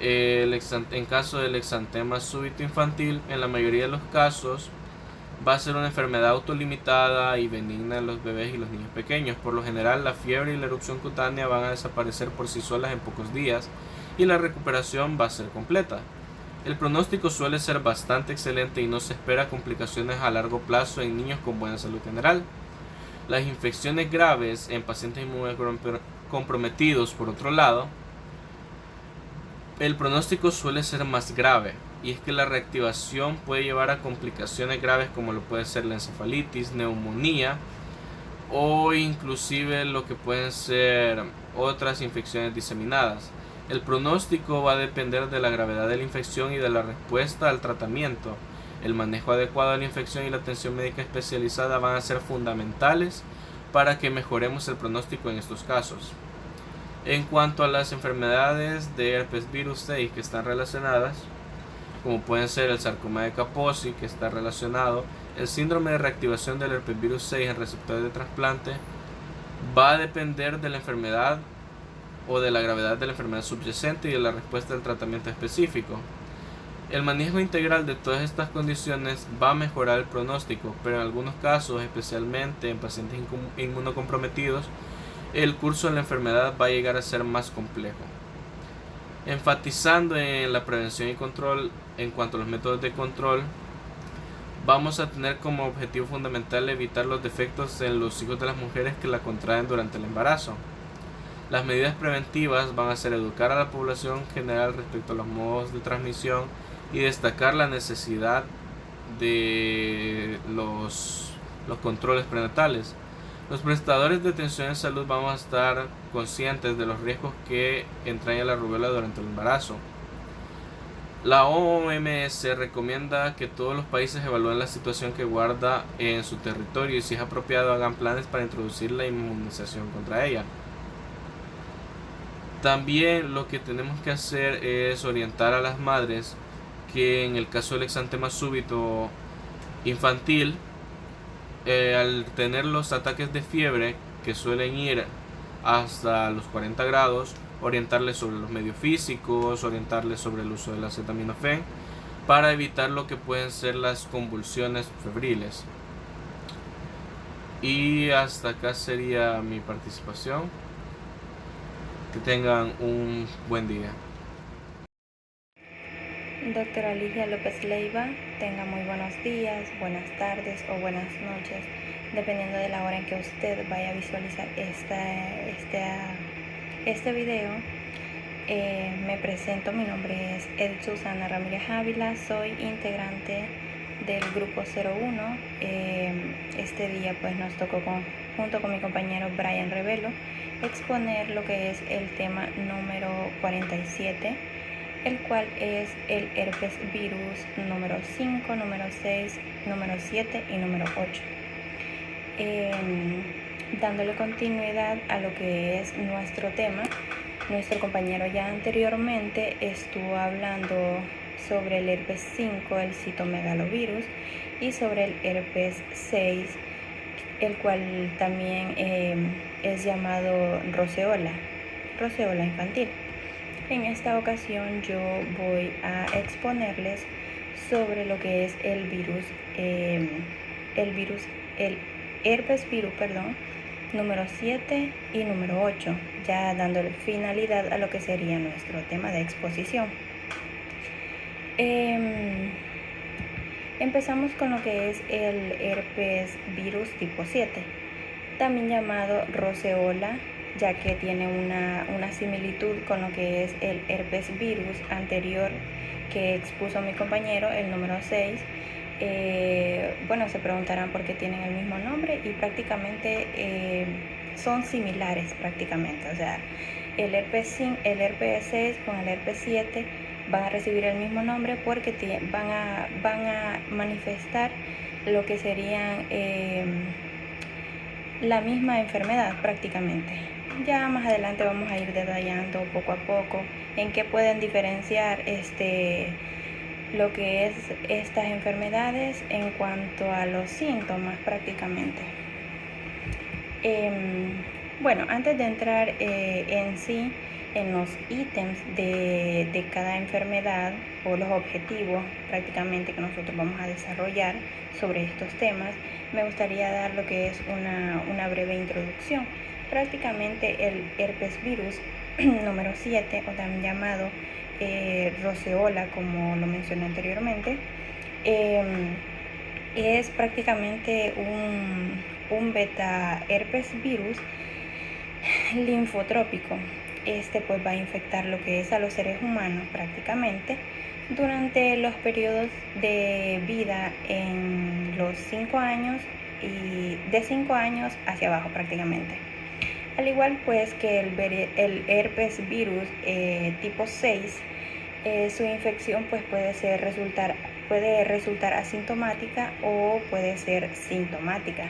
en caso del exantema súbito infantil. En la mayoría de los casos va a ser una enfermedad autolimitada y benigna en los bebés y los niños pequeños. Por lo general, la fiebre y la erupción cutánea van a desaparecer por sí solas en pocos días, y la recuperación va a ser completa. El pronóstico suele ser bastante excelente y no se espera complicaciones a largo plazo en niños con buena salud general. Las infecciones graves en pacientes inmunocomprometidos, por otro lado, el pronóstico suele ser más grave, y es que la reactivación puede llevar a complicaciones graves como lo puede ser la encefalitis, neumonía o inclusive lo que pueden ser otras infecciones diseminadas. El pronóstico va a depender de la gravedad de la infección y de la respuesta al tratamiento. El manejo adecuado de la infección y la atención médica especializada van a ser fundamentales para que mejoremos el pronóstico en estos casos. En cuanto a las enfermedades de herpes virus 6 que están relacionadas, como pueden ser el sarcoma de Kaposi, que está relacionado, el síndrome de reactivación del herpes virus 6 en receptores de trasplante, va a depender de la enfermedad o de la gravedad de la enfermedad subyacente y de la respuesta del tratamiento específico. El manejo integral de todas estas condiciones va a mejorar el pronóstico, pero en algunos casos, especialmente en pacientes inmunocomprometidos, el curso de la enfermedad va a llegar a ser más complejo. Enfatizando en la prevención y control, en cuanto a los métodos de control, vamos a tener como objetivo fundamental evitar los defectos en los hijos de las mujeres que la contraen durante el embarazo. Las medidas preventivas van a ser educar a la población general respecto a los modos de transmisión y destacar la necesidad de los controles prenatales. Los prestadores de atención en salud vamos a estar conscientes de los riesgos que entraña la rubéola durante el embarazo. La OMS recomienda que todos los países evalúen la situación que guarda en su territorio y, si es apropiado, hagan planes para introducir la inmunización contra ella. También lo que tenemos que hacer es orientar a las madres que en el caso del exantema súbito infantil, al tener los ataques de fiebre que suelen ir hasta los 40 grados, orientarles sobre los medios físicos, orientarles sobre el uso del acetaminofén, para evitar lo que pueden ser las convulsiones febriles. Y hasta acá sería mi participación. Que tengan un buen día. Doctora Ligia López Leiva, tenga muy buenos días, buenas tardes o buenas noches, dependiendo de la hora en que usted vaya a visualizar este video. Me presento, mi nombre es Ed Susana Ramírez Ávila, soy integrante del grupo 01. Este día pues nos tocó junto con mi compañero Brian Revelo exponer lo que es el tema número 47, el cual es el herpes virus número 5, número 6, número 7 y número 8. Dándole continuidad a lo que es nuestro tema, nuestro compañero ya anteriormente estuvo hablando sobre el herpes 5, el citomegalovirus, y sobre el herpes 6, el cual también es llamado roceola infantil. En esta ocasión yo voy a exponerles sobre lo que es el herpes virus, número 7 y número 8, ya dándole finalidad a lo que sería nuestro tema de exposición. Empezamos con lo que es el herpes virus tipo 7, también llamado roceola, ya que tiene una similitud con lo que es el herpes virus anterior que expuso mi compañero, el número 6. Bueno, se preguntarán por qué tienen el mismo nombre, y prácticamente son similares prácticamente. O sea, el herpes 6 con el herpes 7 van a recibir el mismo nombre porque van a manifestar lo que serían la misma enfermedad prácticamente. Ya más adelante vamos a ir detallando poco a poco en qué pueden diferenciar lo que es estas enfermedades en cuanto a los síntomas prácticamente. Bueno, antes de entrar en sí en los ítems de cada enfermedad o los objetivos prácticamente que nosotros vamos a desarrollar sobre estos temas, me gustaría dar lo que es una breve introducción. Prácticamente el herpes virus número 7, o también llamado roceola, como lo mencioné anteriormente, es prácticamente un beta herpes virus linfotrópico. Pues va a infectar lo que es a los seres humanos prácticamente durante los periodos de vida en los 5 años y de 5 años hacia abajo prácticamente. Al igual pues que el herpes virus tipo 6, su infección pues puede resultar asintomática o puede ser sintomática.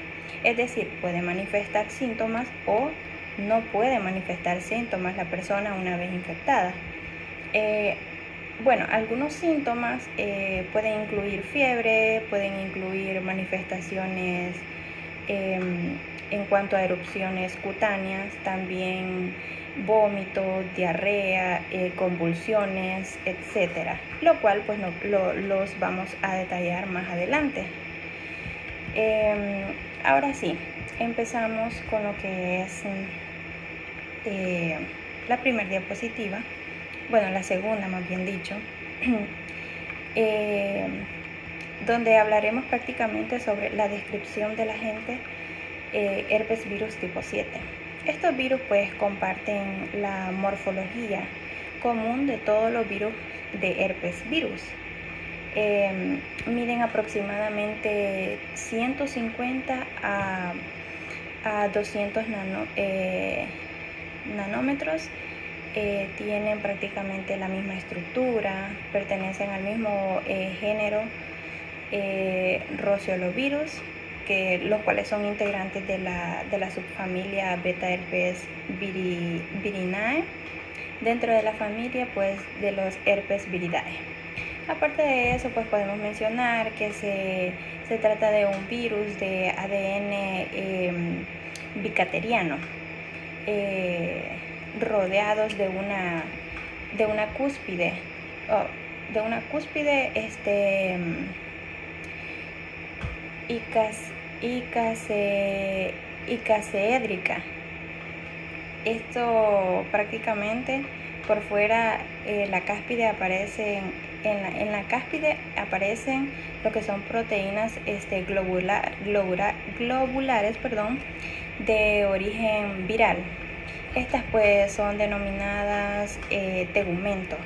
Es decir, puede manifestar síntomas o no puede manifestar síntomas la persona una vez infectada. Bueno, algunos síntomas pueden incluir fiebre, pueden incluir manifestaciones en cuanto a erupciones cutáneas, también vómito, diarrea, convulsiones, etcétera, lo cual pues los vamos a detallar más adelante. Ahora sí, empezamos con lo que es la primera diapositiva, bueno, la segunda más bien dicho, donde hablaremos prácticamente sobre la descripción del agente herpes virus tipo 7. Estos virus pues comparten la morfología común de todos los virus de herpes virus. Miden aproximadamente 150 a 200 nanómetros. Tienen prácticamente la misma estructura, pertenecen al mismo género roceolovirus, los cuales son integrantes de la subfamilia beta herpes virinae, dentro de la familia pues de los herpes viridae. Aparte de eso, pues podemos mencionar que se trata de un virus de ADN bicateriano, rodeados de una cúspide, cúspide icaceédrica. Esto prácticamente por fuera, la cáspide aparece en la cáspide aparecen lo que son proteínas globulares, de origen viral. Estas pues son denominadas tegumentos.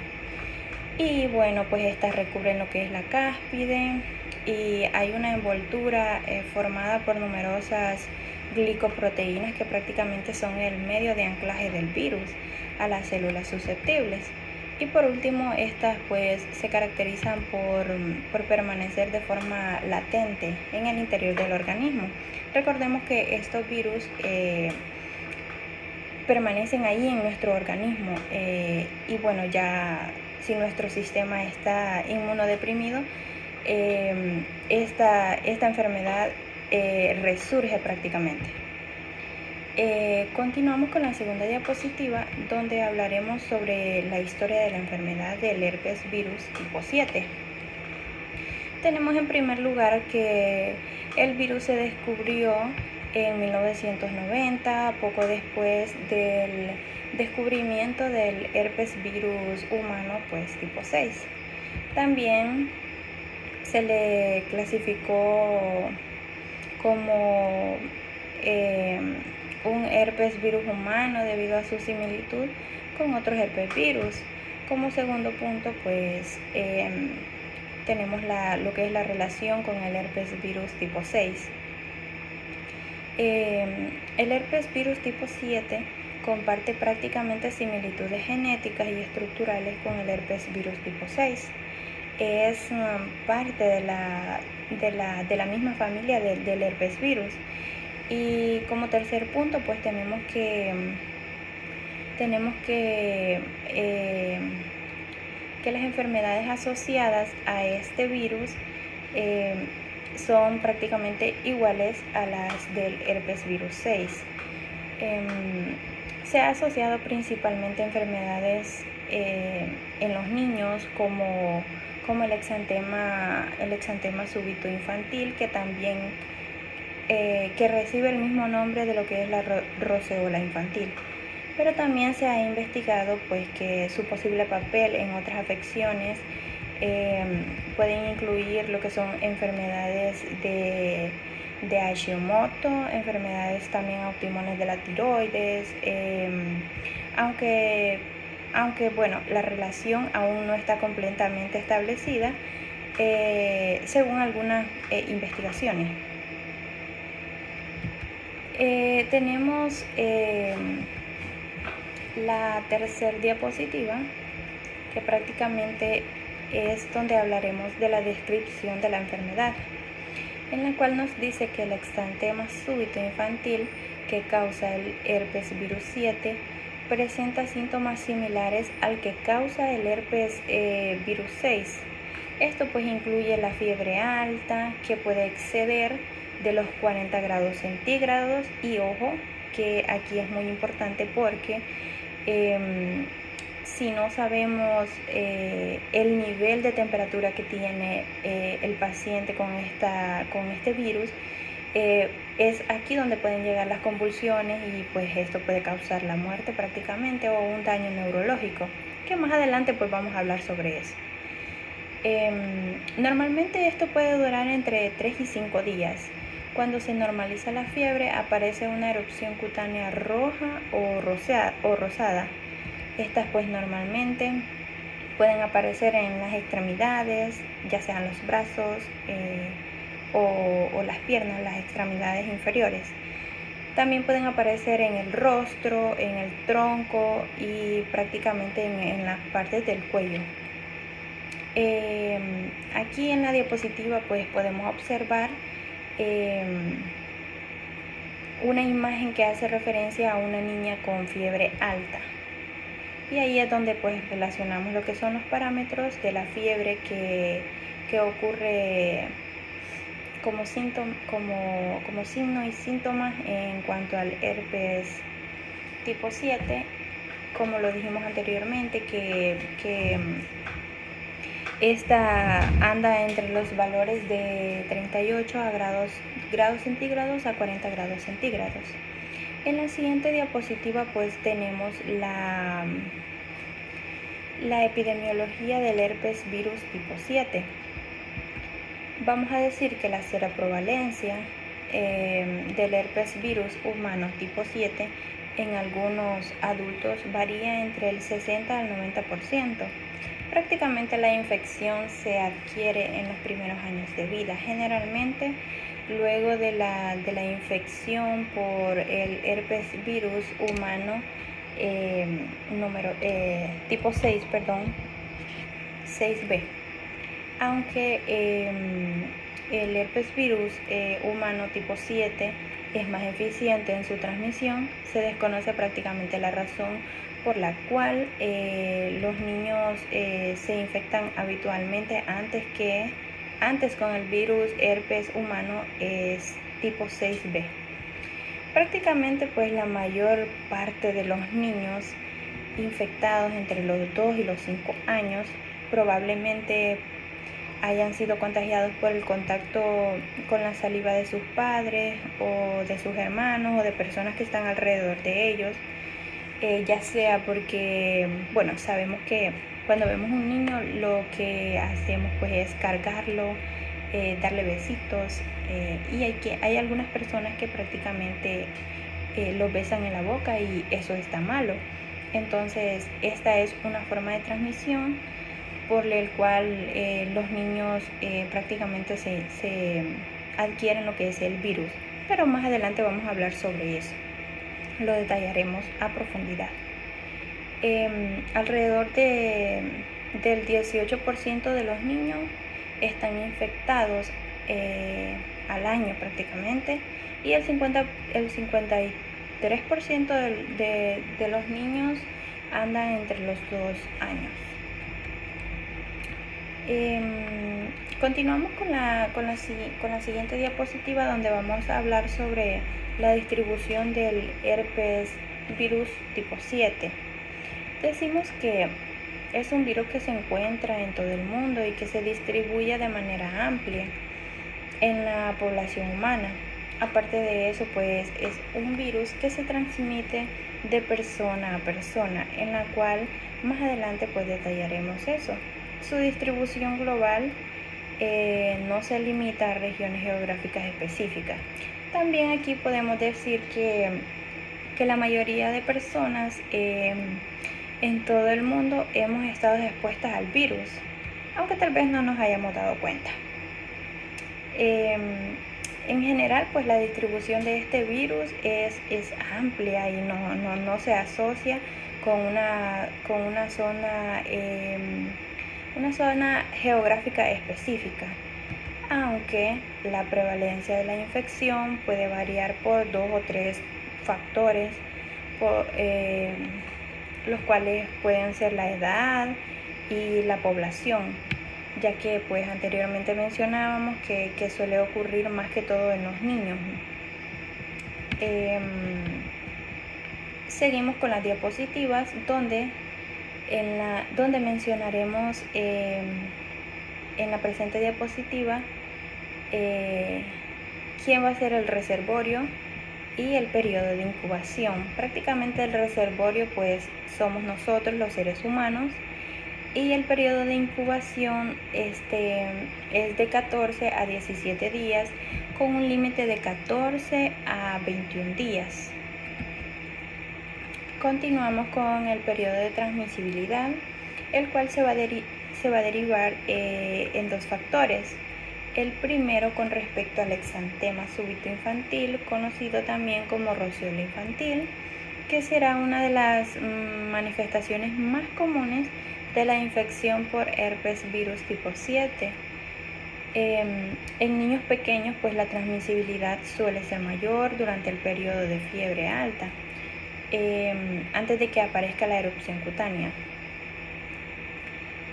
Y bueno, pues estas recubren lo que es la cáspide y hay una envoltura formada por numerosas glicoproteínas que prácticamente son el medio de anclaje del virus a las células susceptibles. Y por último, estas pues se caracterizan por permanecer de forma latente en el interior del organismo. Recordemos que estos virus permanecen ahí en nuestro organismo y bueno, ya si nuestro sistema está inmunodeprimido, esta enfermedad resurge prácticamente. Continuamos con la segunda diapositiva, donde hablaremos sobre la historia de la enfermedad del herpes virus tipo 7. Tenemos en primer lugar que el virus se descubrió en 1990, poco después del descubrimiento del herpes virus humano tipo 6. También se le clasificó como un herpes virus humano debido a su similitud con otros herpes virus. Como segundo punto, pues tenemos lo que es la relación con el herpes virus tipo 6. El herpes virus tipo 7 comparte prácticamente similitudes genéticas y estructurales con el herpes virus tipo 6. Es parte de la misma familia del herpes virus. Y como tercer punto, pues tenemos que las enfermedades asociadas a este virus son prácticamente iguales a las del herpes virus 6. Se ha asociado principalmente a enfermedades en los niños como el exantema súbito infantil, que también que recibe el mismo nombre de lo que es la roceola infantil. Pero también se ha investigado pues que su posible papel en otras afecciones pueden incluir lo que son enfermedades de Hashimoto, enfermedades también autoinmunes de la tiroides, aunque bueno, la relación aún no está completamente establecida según algunas investigaciones. Tenemos la tercera diapositiva, que prácticamente es donde hablaremos de la descripción de la enfermedad, en la cual nos dice que el exantema súbito infantil que causa el herpes virus 7 presenta síntomas similares al que causa el herpes virus 6. Esto pues incluye la fiebre alta, que puede exceder de los 40 grados centígrados, y ojo que aquí es muy importante porque si no sabemos el nivel de temperatura que tiene el paciente con este virus, es aquí donde pueden llegar las convulsiones y pues esto puede causar la muerte prácticamente o un daño neurológico, que más adelante pues vamos a hablar sobre eso. Normalmente esto puede durar entre 3 y 5 días. Cuando se normaliza la fiebre, aparece una erupción cutánea roja o rosada. Estas pues normalmente pueden aparecer en las extremidades, ya sean los brazos o las piernas, las extremidades inferiores. También pueden aparecer en el rostro, en el tronco y prácticamente en las partes del cuello. Aquí en la diapositiva pues podemos observar una imagen que hace referencia a una niña con fiebre alta, y ahí es donde pues relacionamos lo que son los parámetros de la fiebre que ocurre como signo y síntomas en cuanto al herpes tipo 7, como lo dijimos anteriormente, que Esta anda entre los valores de 38 grados centígrados a 40 grados centígrados. En la siguiente diapositiva pues tenemos la epidemiología del herpes virus tipo 7. Vamos a decir que la seroprevalencia del herpes virus humano tipo 7 en algunos adultos varía entre el 60 al 90%. Prácticamente la infección se adquiere en los primeros años de vida, generalmente luego de la infección por el herpes virus humano tipo 6, 6B. Aunque el herpes virus humano tipo 7 es más eficiente en su transmisión, se desconoce prácticamente la razón por la cual los niños se infectan habitualmente antes con el virus herpes humano es tipo 6B. Prácticamente pues la mayor parte de los niños infectados entre los 2 y los 5 años probablemente hayan sido contagiados por el contacto con la saliva de sus padres o de sus hermanos o de personas que están alrededor de ellos, ya sea porque, bueno, sabemos que cuando vemos un niño lo que hacemos pues es cargarlo, darle besitos, y hay algunas personas que prácticamente lo besan en la boca y eso está malo. Entonces esta es una forma de transmisión por el cual los niños prácticamente se adquieren lo que es el virus, pero más adelante vamos a hablar sobre eso, lo detallaremos a profundidad. Alrededor del 18% de los niños están infectados al año prácticamente, y el 53% de los niños andan entre los 2 años. Continuamos con la siguiente diapositiva, donde vamos a hablar sobre la distribución del herpes virus tipo 7. Decimos que es un virus que se encuentra en todo el mundo y que se distribuye de manera amplia en la población humana. Aparte de eso, pues es un virus que se transmite de persona a persona, en la cual más adelante pues detallaremos eso. Su distribución global no se limita a regiones geográficas específicas. También aquí podemos decir que la mayoría de personas en todo el mundo hemos estado expuestas al virus, aunque tal vez no nos hayamos dado cuenta. En general, pues la distribución de este virus es amplia y no se asocia con una zona geográfica específica, aunque la prevalencia de la infección puede variar por 2 o 3 factores, los cuales pueden ser la edad y la población, ya que pues anteriormente mencionábamos que suele ocurrir más que todo en los niños. Seguimos con las diapositivas, donde mencionaremos en la presente diapositiva quién va a ser el reservorio y el periodo de incubación. Prácticamente el reservorio pues somos nosotros, los seres humanos, y el periodo de incubación es de 14 a 17 días, con un límite de 14 a 21 días. Continuamos con el periodo de transmisibilidad, el cual se va a derivar en 2 factores. El primero con respecto al exantema súbito infantil, conocido también como rociola infantil, que será una de las manifestaciones más comunes de la infección por herpes virus tipo 7. En niños pequeños pues la transmisibilidad suele ser mayor durante el periodo de fiebre alta, antes de que aparezca la erupción cutánea.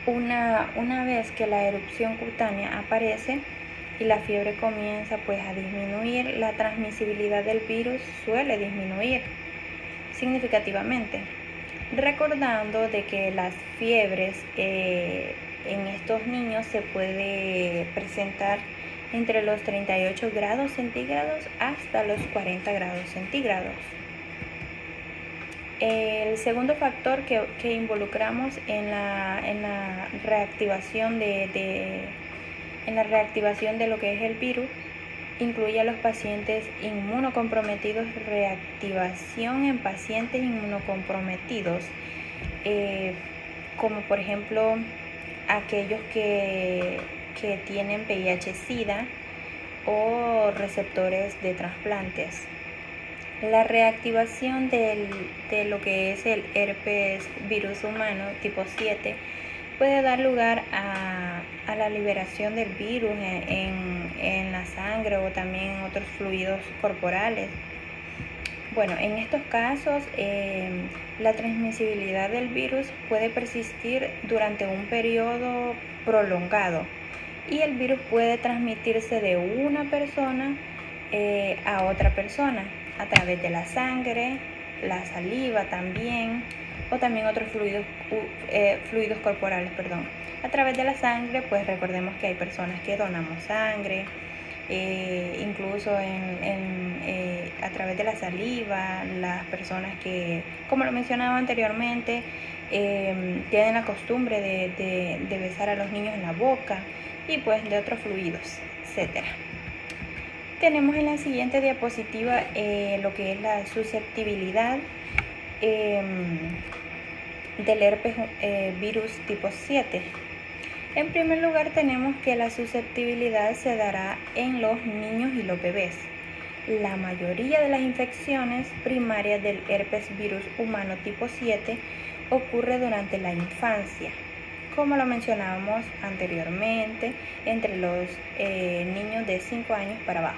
Una vez que la erupción cutánea aparece y la fiebre comienza pues a disminuir, la transmisibilidad del virus suele disminuir significativamente, recordando de que las fiebres en estos niños se puede presentar entre los 38 grados centígrados hasta los 40 grados centígrados. El segundo factor que involucramos en la reactivación de lo que es el virus incluye a los pacientes inmunocomprometidos, reactivación en pacientes inmunocomprometidos, como por ejemplo aquellos que tienen VIH-Sida o receptores de trasplantes. La reactivación de lo que es el herpes virus humano tipo 7 puede dar lugar a la liberación del virus en la sangre o también en otros fluidos corporales. Bueno, en estos casos la transmisibilidad del virus puede persistir durante un periodo prolongado y el virus puede transmitirse de una persona a otra persona a través de la sangre, la saliva también, o también otros fluidos corporales, perdón. A través de la sangre, pues recordemos que hay personas que donamos sangre, incluso a través de la saliva, las personas que, como lo mencionaba anteriormente, tienen la costumbre de besar a los niños en la boca y pues de otros fluidos, etcétera. Tenemos en la siguiente diapositiva lo que es la susceptibilidad del herpes virus tipo 7. En primer lugar tenemos que la susceptibilidad se dará en los niños y los bebés. La mayoría de las infecciones primarias del herpes virus humano tipo 7 ocurre durante la infancia, como lo mencionábamos anteriormente, entre los niños de 5 años para abajo.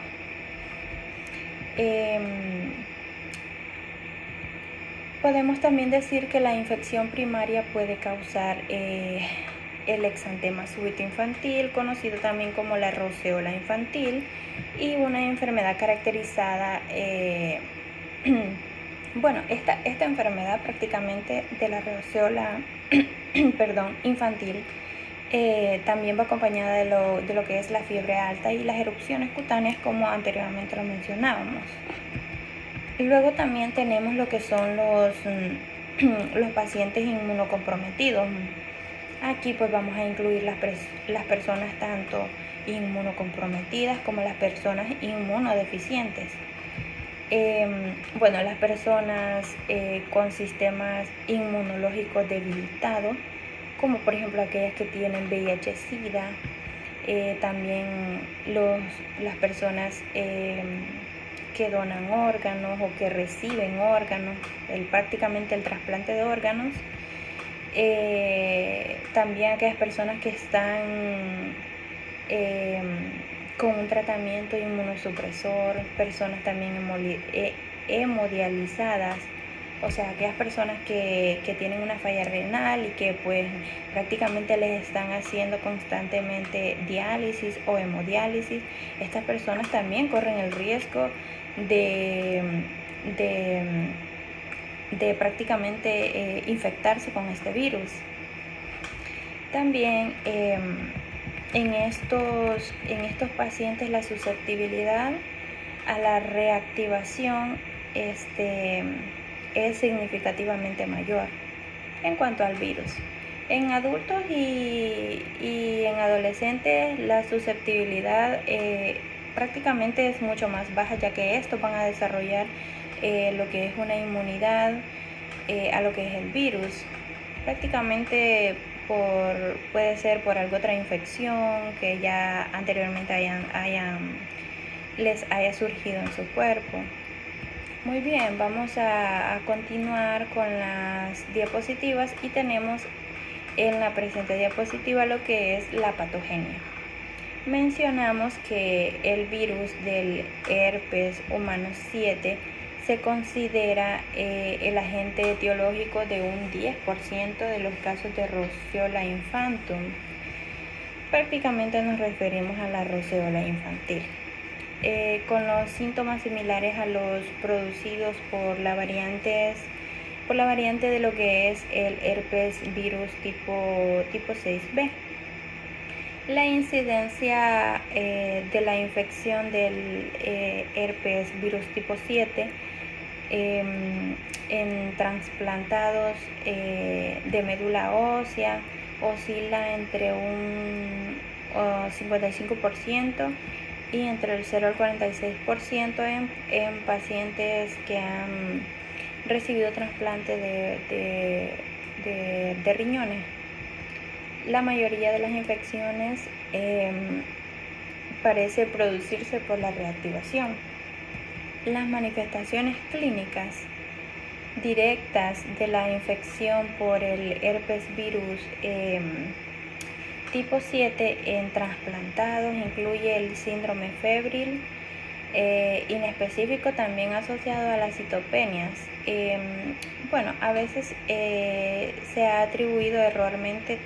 Podemos también decir que la infección primaria puede causar el exantema súbito infantil, conocido también como la roceola infantil, y una enfermedad caracterizada, bueno, esta enfermedad prácticamente de la roceola infantil también va acompañada de lo que es la fiebre alta y las erupciones cutáneas, como anteriormente lo mencionábamos. Luego también tenemos lo que son los pacientes inmunocomprometidos. Aquí pues vamos a incluir las personas tanto inmunocomprometidas como las personas inmunodeficientes. Bueno, las personas con sistemas inmunológicos debilitados, como por ejemplo aquellas que tienen VIH-Sida, también las personas que donan órganos o que reciben órganos, prácticamente el trasplante de órganos, también aquellas personas que están con un tratamiento inmunosupresor, personas también hemodializadas, o sea, aquellas personas que tienen una falla renal y que pues prácticamente les están haciendo constantemente diálisis o hemodiálisis. Estas personas también corren el riesgo de prácticamente infectarse con este virus. También en estos pacientes la susceptibilidad a la reactivación es significativamente mayor en cuanto al virus. En adultos y en adolescentes la susceptibilidad prácticamente es mucho más baja, ya que estos van a desarrollar lo que es una inmunidad a lo que es el virus. Prácticamente puede ser por alguna otra infección que ya anteriormente les haya surgido en su cuerpo. Muy bien, vamos a continuar con las diapositivas y tenemos en la presente diapositiva lo que es la patogenia. Mencionamos que el virus del herpes humano 7 se considera el agente etiológico de un 10% de los casos de roceola infantum. Prácticamente nos referimos a la roceola infantil, con los síntomas similares a los producidos por la variante de lo que es el herpes virus tipo 6B. La incidencia de la infección del herpes virus tipo 7 en trasplantados de médula ósea oscila entre un 55% y entre el 0 al 46% en pacientes que han recibido trasplante de riñones. La mayoría de las infecciones parece producirse por la reactivación. Las manifestaciones clínicas directas de la infección por el herpes virus tipo 7 en trasplantados incluye el síndrome febril, inespecífico también asociado a las citopenias. A veces se ha atribuido erróneamente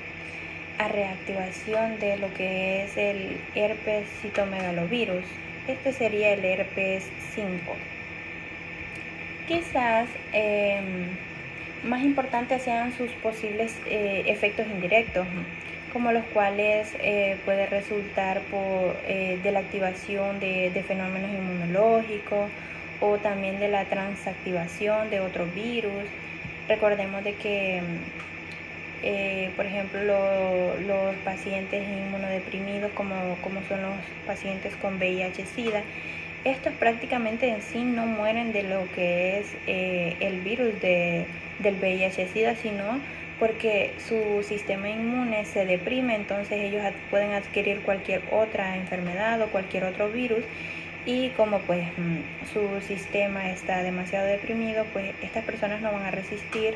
a reactivación de lo que es el herpes citomegalovirus. Este sería el herpes 5. Quizás más importantes sean sus posibles efectos indirectos, como los cuales puede resultar de la activación de fenómenos inmunológicos o también de la transactivación de otros virus. Recordemos de que por ejemplo, los pacientes inmunodeprimidos, como son los pacientes con VIH-Sida, estos prácticamente en sí no mueren de lo que es el virus del VIH-Sida, sino porque su sistema inmune se deprime, entonces ellos pueden adquirir cualquier otra enfermedad o cualquier otro virus, y como pues su sistema está demasiado deprimido, pues estas personas no van a resistir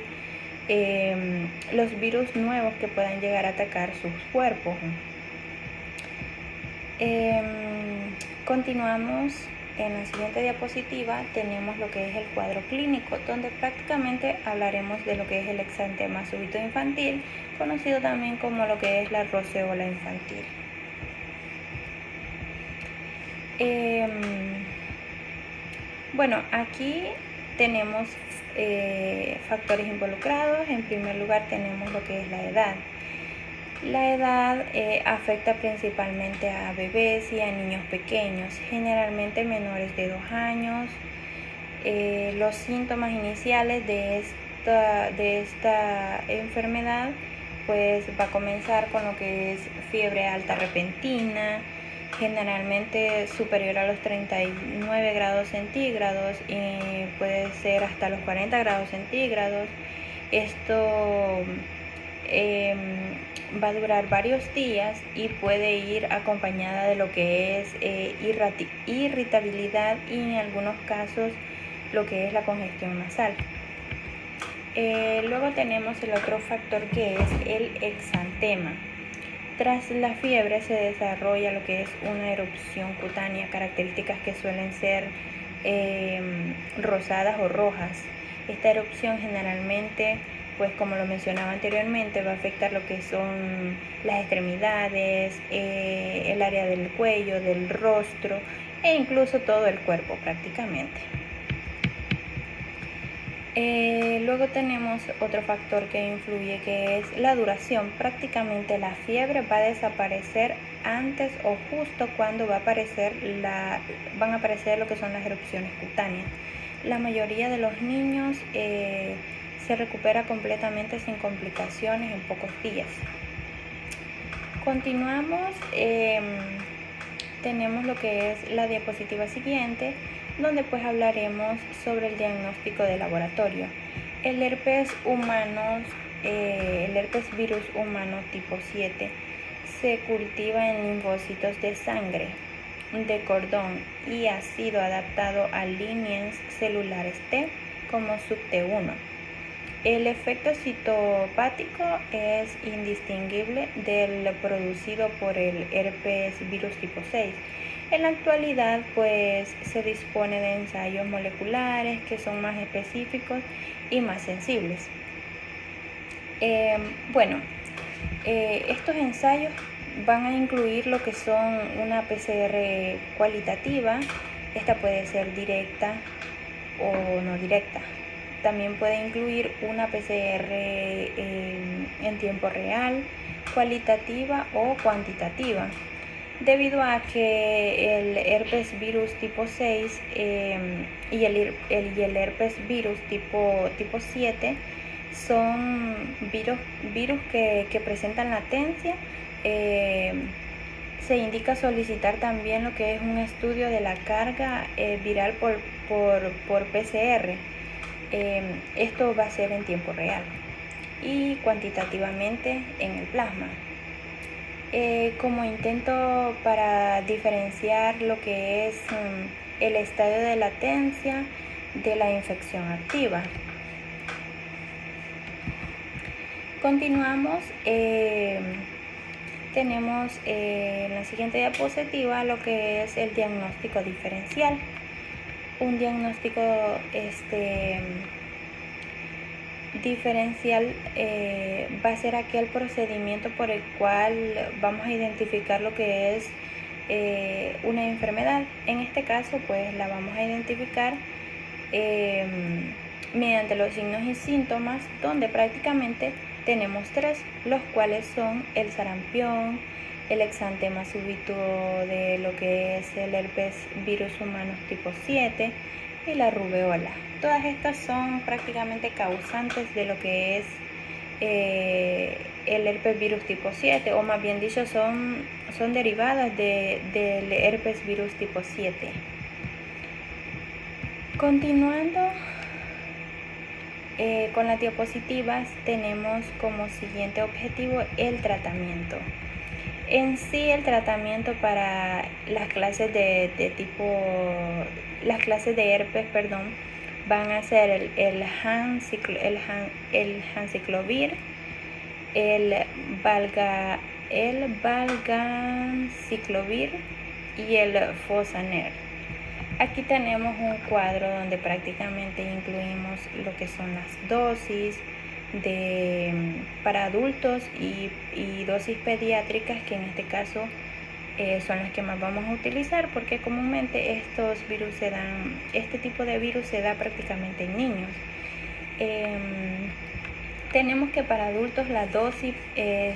los virus nuevos que puedan llegar a atacar sus cuerpos. Continuamos. En la siguiente diapositiva tenemos lo que es el cuadro clínico, donde prácticamente hablaremos de lo que es el exantema súbito infantil, conocido también como lo que es la roceola infantil. Aquí tenemos factores involucrados. En primer lugar tenemos lo que es la edad. La edad afecta principalmente a bebés y a niños pequeños, generalmente menores de 2 años. Los síntomas iniciales de esta enfermedad pues va a comenzar con lo que es fiebre alta repentina, generalmente superior a los 39 grados centígrados y puede ser hasta los 40 grados centígrados. Esto va a durar varios días y puede ir acompañada de lo que es irritabilidad y en algunos casos lo que es la congestión nasal. Luego tenemos el otro factor que es el exantema. Tras la fiebre se desarrolla lo que es una erupción cutánea, características que suelen ser rosadas o rojas. Esta erupción generalmente, pues como lo mencionaba anteriormente, va a afectar lo que son las extremidades, el área del cuello, del rostro e incluso todo el cuerpo prácticamente. Luego tenemos otro factor que influye, que es la duración. Prácticamente la fiebre va a desaparecer antes o justo cuando van a aparecer lo que son las erupciones cutáneas. La mayoría de los niños se recupera completamente sin complicaciones en pocos días. Continuamos. Tenemos lo que es la diapositiva siguiente, donde pues hablaremos sobre el diagnóstico de laboratorio. El herpes virus humano tipo 7 se cultiva en linfocitos de sangre, de cordón, y ha sido adaptado a líneas celulares T como subT1. El efecto citopático es indistinguible del producido por el herpes virus tipo 6. En la actualidad, pues se dispone de ensayos moleculares que son más específicos y más sensibles. Estos ensayos van a incluir lo que son una PCR cualitativa. Esta puede ser directa o no directa. También puede incluir una PCR en tiempo real, cualitativa o cuantitativa, debido a que el herpes virus tipo 6 y el herpes virus tipo 7 son virus que presentan latencia. Se indica solicitar también lo que es un estudio de la carga viral por PCR. Esto va a ser en tiempo real y cuantitativamente en el plasma. Como intento para diferenciar lo que es el estadio de latencia de la infección activa. Continuamos. Tenemos en la siguiente diapositiva lo que es el diagnóstico diferencial. Un diagnóstico diferencial va a ser aquel procedimiento por el cual vamos a identificar lo que es una enfermedad. En este caso, pues la vamos a identificar mediante los signos y síntomas, donde prácticamente tenemos tres, los cuales son el sarampión, el exantema súbito de lo que es el herpes virus humanos tipo 7 y la rubeola. Todas estas son prácticamente causantes de lo que es el herpes virus tipo 7, o más bien dicho, son derivadas del herpes virus tipo 7. Continuando con las diapositivas, tenemos como siguiente objetivo el tratamiento. En sí, el tratamiento para las clases de herpes, van a ser el anciclovir, el valganciclovir y el Fosaner. Aquí tenemos un cuadro donde prácticamente incluimos lo que son las dosis para adultos y dosis pediátricas, que en este caso son las que más vamos a utilizar, porque comúnmente este tipo de virus se da prácticamente en niños. Tenemos que para adultos la dosis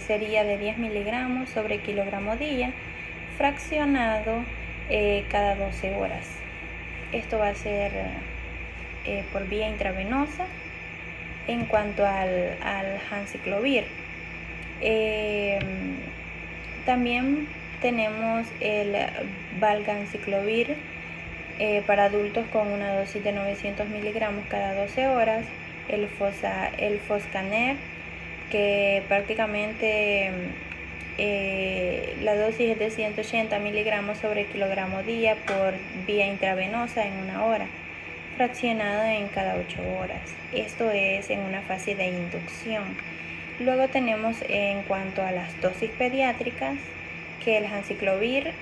sería de 10 miligramos sobre kilogramo día, fraccionado cada 12 horas. Esto va a ser por vía intravenosa. En cuanto al anciclovir, también tenemos el valganciclovir para adultos con una dosis de 900 miligramos cada 12 horas, el Foscaner, que prácticamente la dosis es de 180 miligramos sobre kilogramo día por vía intravenosa en una hora, fraccionado en cada 8 horas. Esto es en una fase de inducción. Luego tenemos en cuanto a las dosis pediátricas, que el anciclovir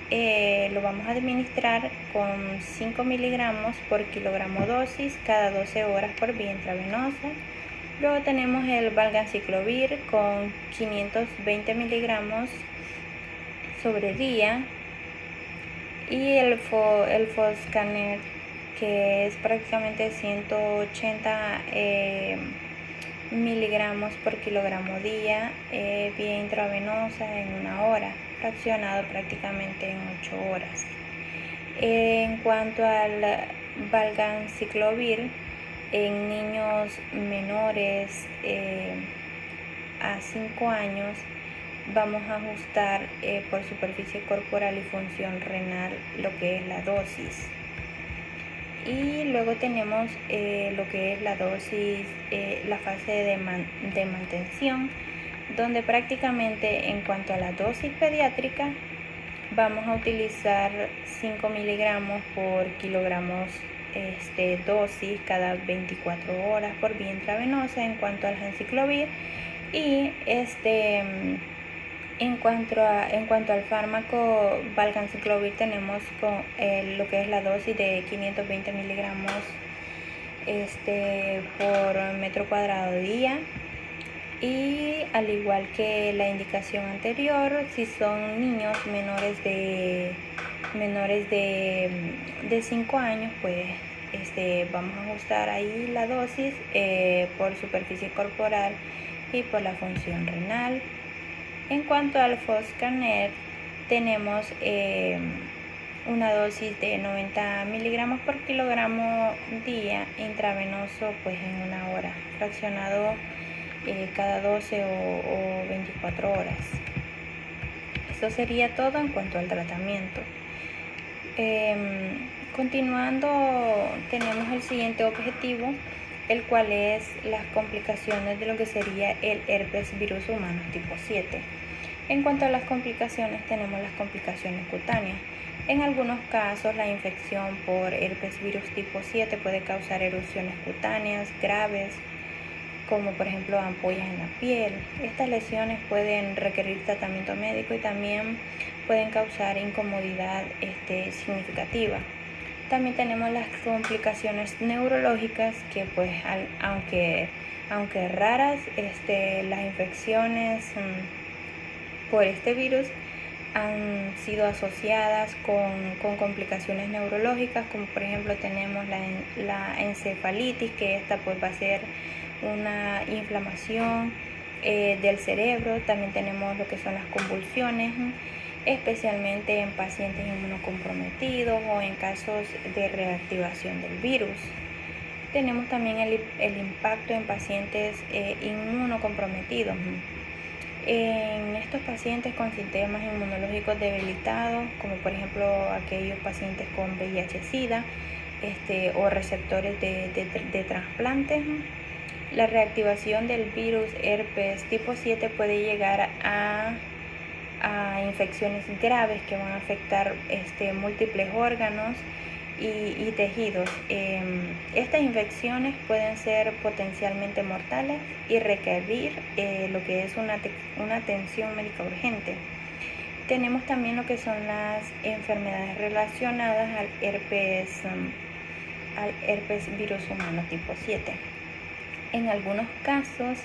lo vamos a administrar con 5 miligramos por kilogramo dosis cada 12 horas por vía intravenosa. Luego tenemos el valganciclovir con 520 miligramos sobre día y el Foscaner, que es prácticamente 180 miligramos por kilogramo día vía intravenosa en una hora, fraccionado prácticamente en 8 horas. En cuanto al valganciclovir, en niños menores a 5 años vamos a ajustar por superficie corporal y función renal lo que es la dosis. Y luego tenemos lo que es la dosis, la fase de mantención, donde prácticamente en cuanto a la dosis pediátrica vamos a utilizar 5 miligramos por kilogramos dosis cada 24 horas por vía intravenosa en cuanto al anciclovir. Y en cuanto al fármaco valganciclovir, tenemos lo que es la dosis de 520 miligramos por metro cuadrado día. Y al igual que la indicación anterior, si son niños menores de 5 años, pues vamos a ajustar ahí la dosis por superficie corporal y por la función renal. En cuanto al Foscarnet, tenemos una dosis de 90 miligramos por kilogramo día intravenoso pues en una hora, fraccionado cada 12 o 24 horas. Esto sería todo en cuanto al tratamiento. Continuando, tenemos el siguiente objetivo, el cual es las complicaciones de lo que sería el herpes virus humano tipo 7. En cuanto a las complicaciones, tenemos las complicaciones cutáneas. En algunos casos, la infección por herpes virus tipo 7 puede causar erupciones cutáneas graves, como por ejemplo ampollas en la piel. Estas lesiones pueden requerir tratamiento médico y también pueden causar incomodidad significativa. También tenemos las complicaciones neurológicas que pues aunque raras, las infecciones por este virus han sido asociadas con complicaciones neurológicas, como por ejemplo tenemos la encefalitis, que esta pues va a ser una inflamación del cerebro. También tenemos lo que son las convulsiones, especialmente en pacientes inmunocomprometidos o en casos de reactivación del virus. Tenemos también el impacto en pacientes inmunocomprometidos. En estos pacientes con sistemas inmunológicos debilitados, como por ejemplo aquellos pacientes con VIH-Sida o receptores de trasplantes, la reactivación del virus herpes tipo 7 puede llegar a infecciones graves que van a afectar múltiples órganos y tejidos. Estas infecciones pueden ser potencialmente mortales y requerir lo que es una atención médica urgente. Tenemos también lo que son las enfermedades relacionadas al herpes virus humano tipo 7. En algunos casos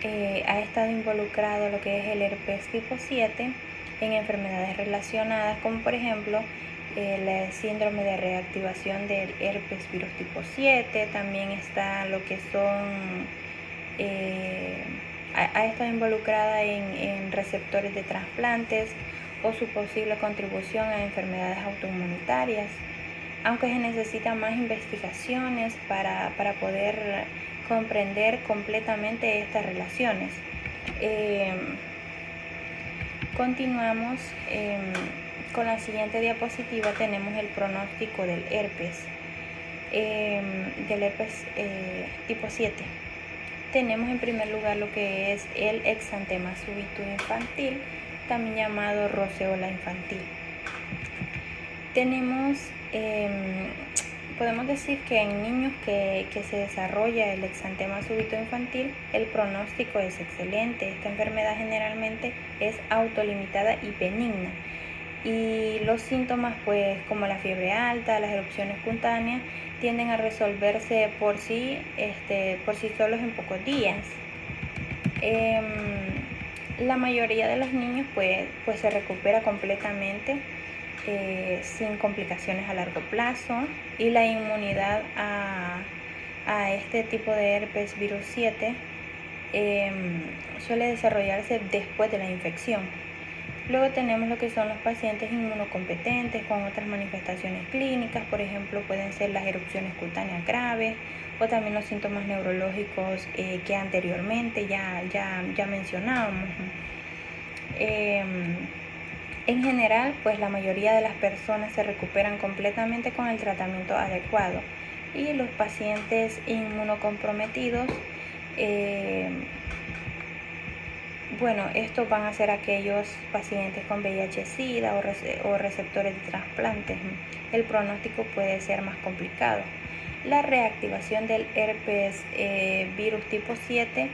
ha estado involucrado lo que es el herpes tipo 7 en enfermedades relacionadas, como por ejemplo el síndrome de reactivación del herpes virus tipo 7. También está lo que son ha estado involucrada en receptores de trasplantes o su posible contribución a enfermedades autoinmunitarias, aunque se necesitan más investigaciones para poder comprender completamente estas relaciones. Continuamos con la siguiente diapositiva. Tenemos el pronóstico del herpes tipo 7. Tenemos en primer lugar lo que es el exantema súbito infantil, también llamado roceola infantil. Podemos decir que en niños que se desarrolla el exantema súbito infantil, el pronóstico es excelente. Esta enfermedad generalmente es autolimitada y benigna, y los síntomas pues como la fiebre alta, las erupciones cutáneas, tienden a resolverse por sí solos en pocos días. La mayoría de los niños pues se recupera completamente sin complicaciones a largo plazo, y la inmunidad a este tipo de herpes virus 7 suele desarrollarse después de la infección. Luego tenemos lo que son los pacientes inmunocompetentes con otras manifestaciones clínicas. Por ejemplo, pueden ser las erupciones cutáneas graves o también los síntomas neurológicos que anteriormente ya mencionábamos. En general, pues la mayoría de las personas se recuperan completamente con el tratamiento adecuado, y los pacientes inmunocomprometidos, estos van a ser aquellos pacientes con VIH-Sida o receptores de trasplantes. El pronóstico puede ser más complicado. La reactivación del herpes virus tipo 7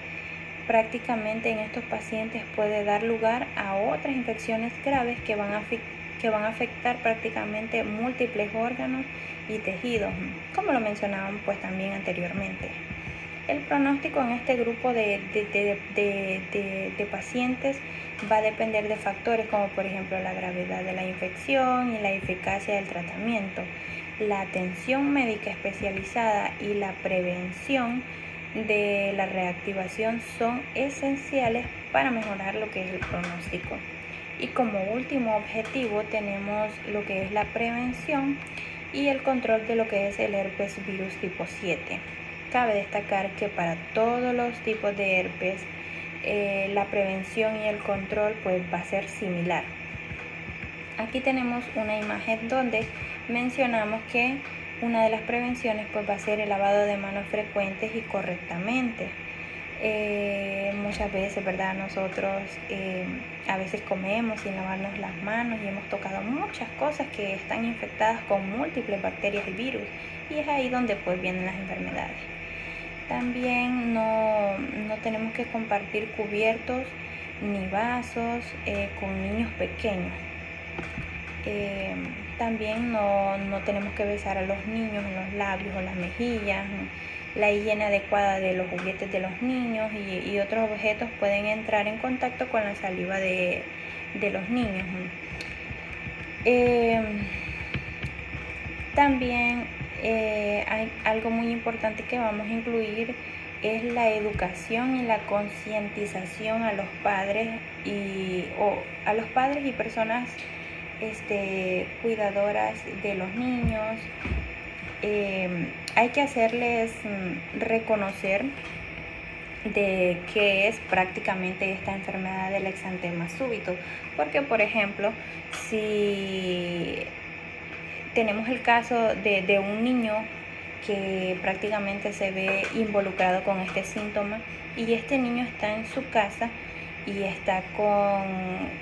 prácticamente en estos pacientes puede dar lugar a otras infecciones graves que van a afectar prácticamente múltiples órganos y tejidos, como lo mencionábamos pues también anteriormente. El pronóstico en este grupo de pacientes va a depender de factores como por ejemplo la gravedad de la infección y la eficacia del tratamiento. La atención médica especializada y la prevención de la reactivación son esenciales para mejorar lo que es el pronóstico. Y como último objetivo tenemos lo que es la prevención y el control de lo que es el herpes virus tipo 7. Cabe destacar que para todos los tipos de herpes la prevención y el control pues va a ser similar. Aquí tenemos una imagen donde mencionamos que una de las prevenciones pues va a ser el lavado de manos frecuentes y correctamente. Muchas veces, ¿verdad? Nosotros a veces comemos sin lavarnos las manos y hemos tocado muchas cosas que están infectadas con múltiples bacterias y virus, y es ahí donde pues vienen las enfermedades. También no tenemos que compartir cubiertos ni vasos con niños pequeños. También no tenemos que besar a los niños en los labios o las mejillas. La higiene adecuada de los juguetes de los niños y otros objetos pueden entrar en contacto con la saliva de los niños. También hay algo muy importante que vamos a incluir, es la educación y la concientización a los padres y personas cuidadoras de los niños. Hay que hacerles reconocer de qué es prácticamente esta enfermedad del exantema súbito, porque por ejemplo, si tenemos el caso de un niño que prácticamente se ve involucrado con este síntoma y este niño está en su casa y está con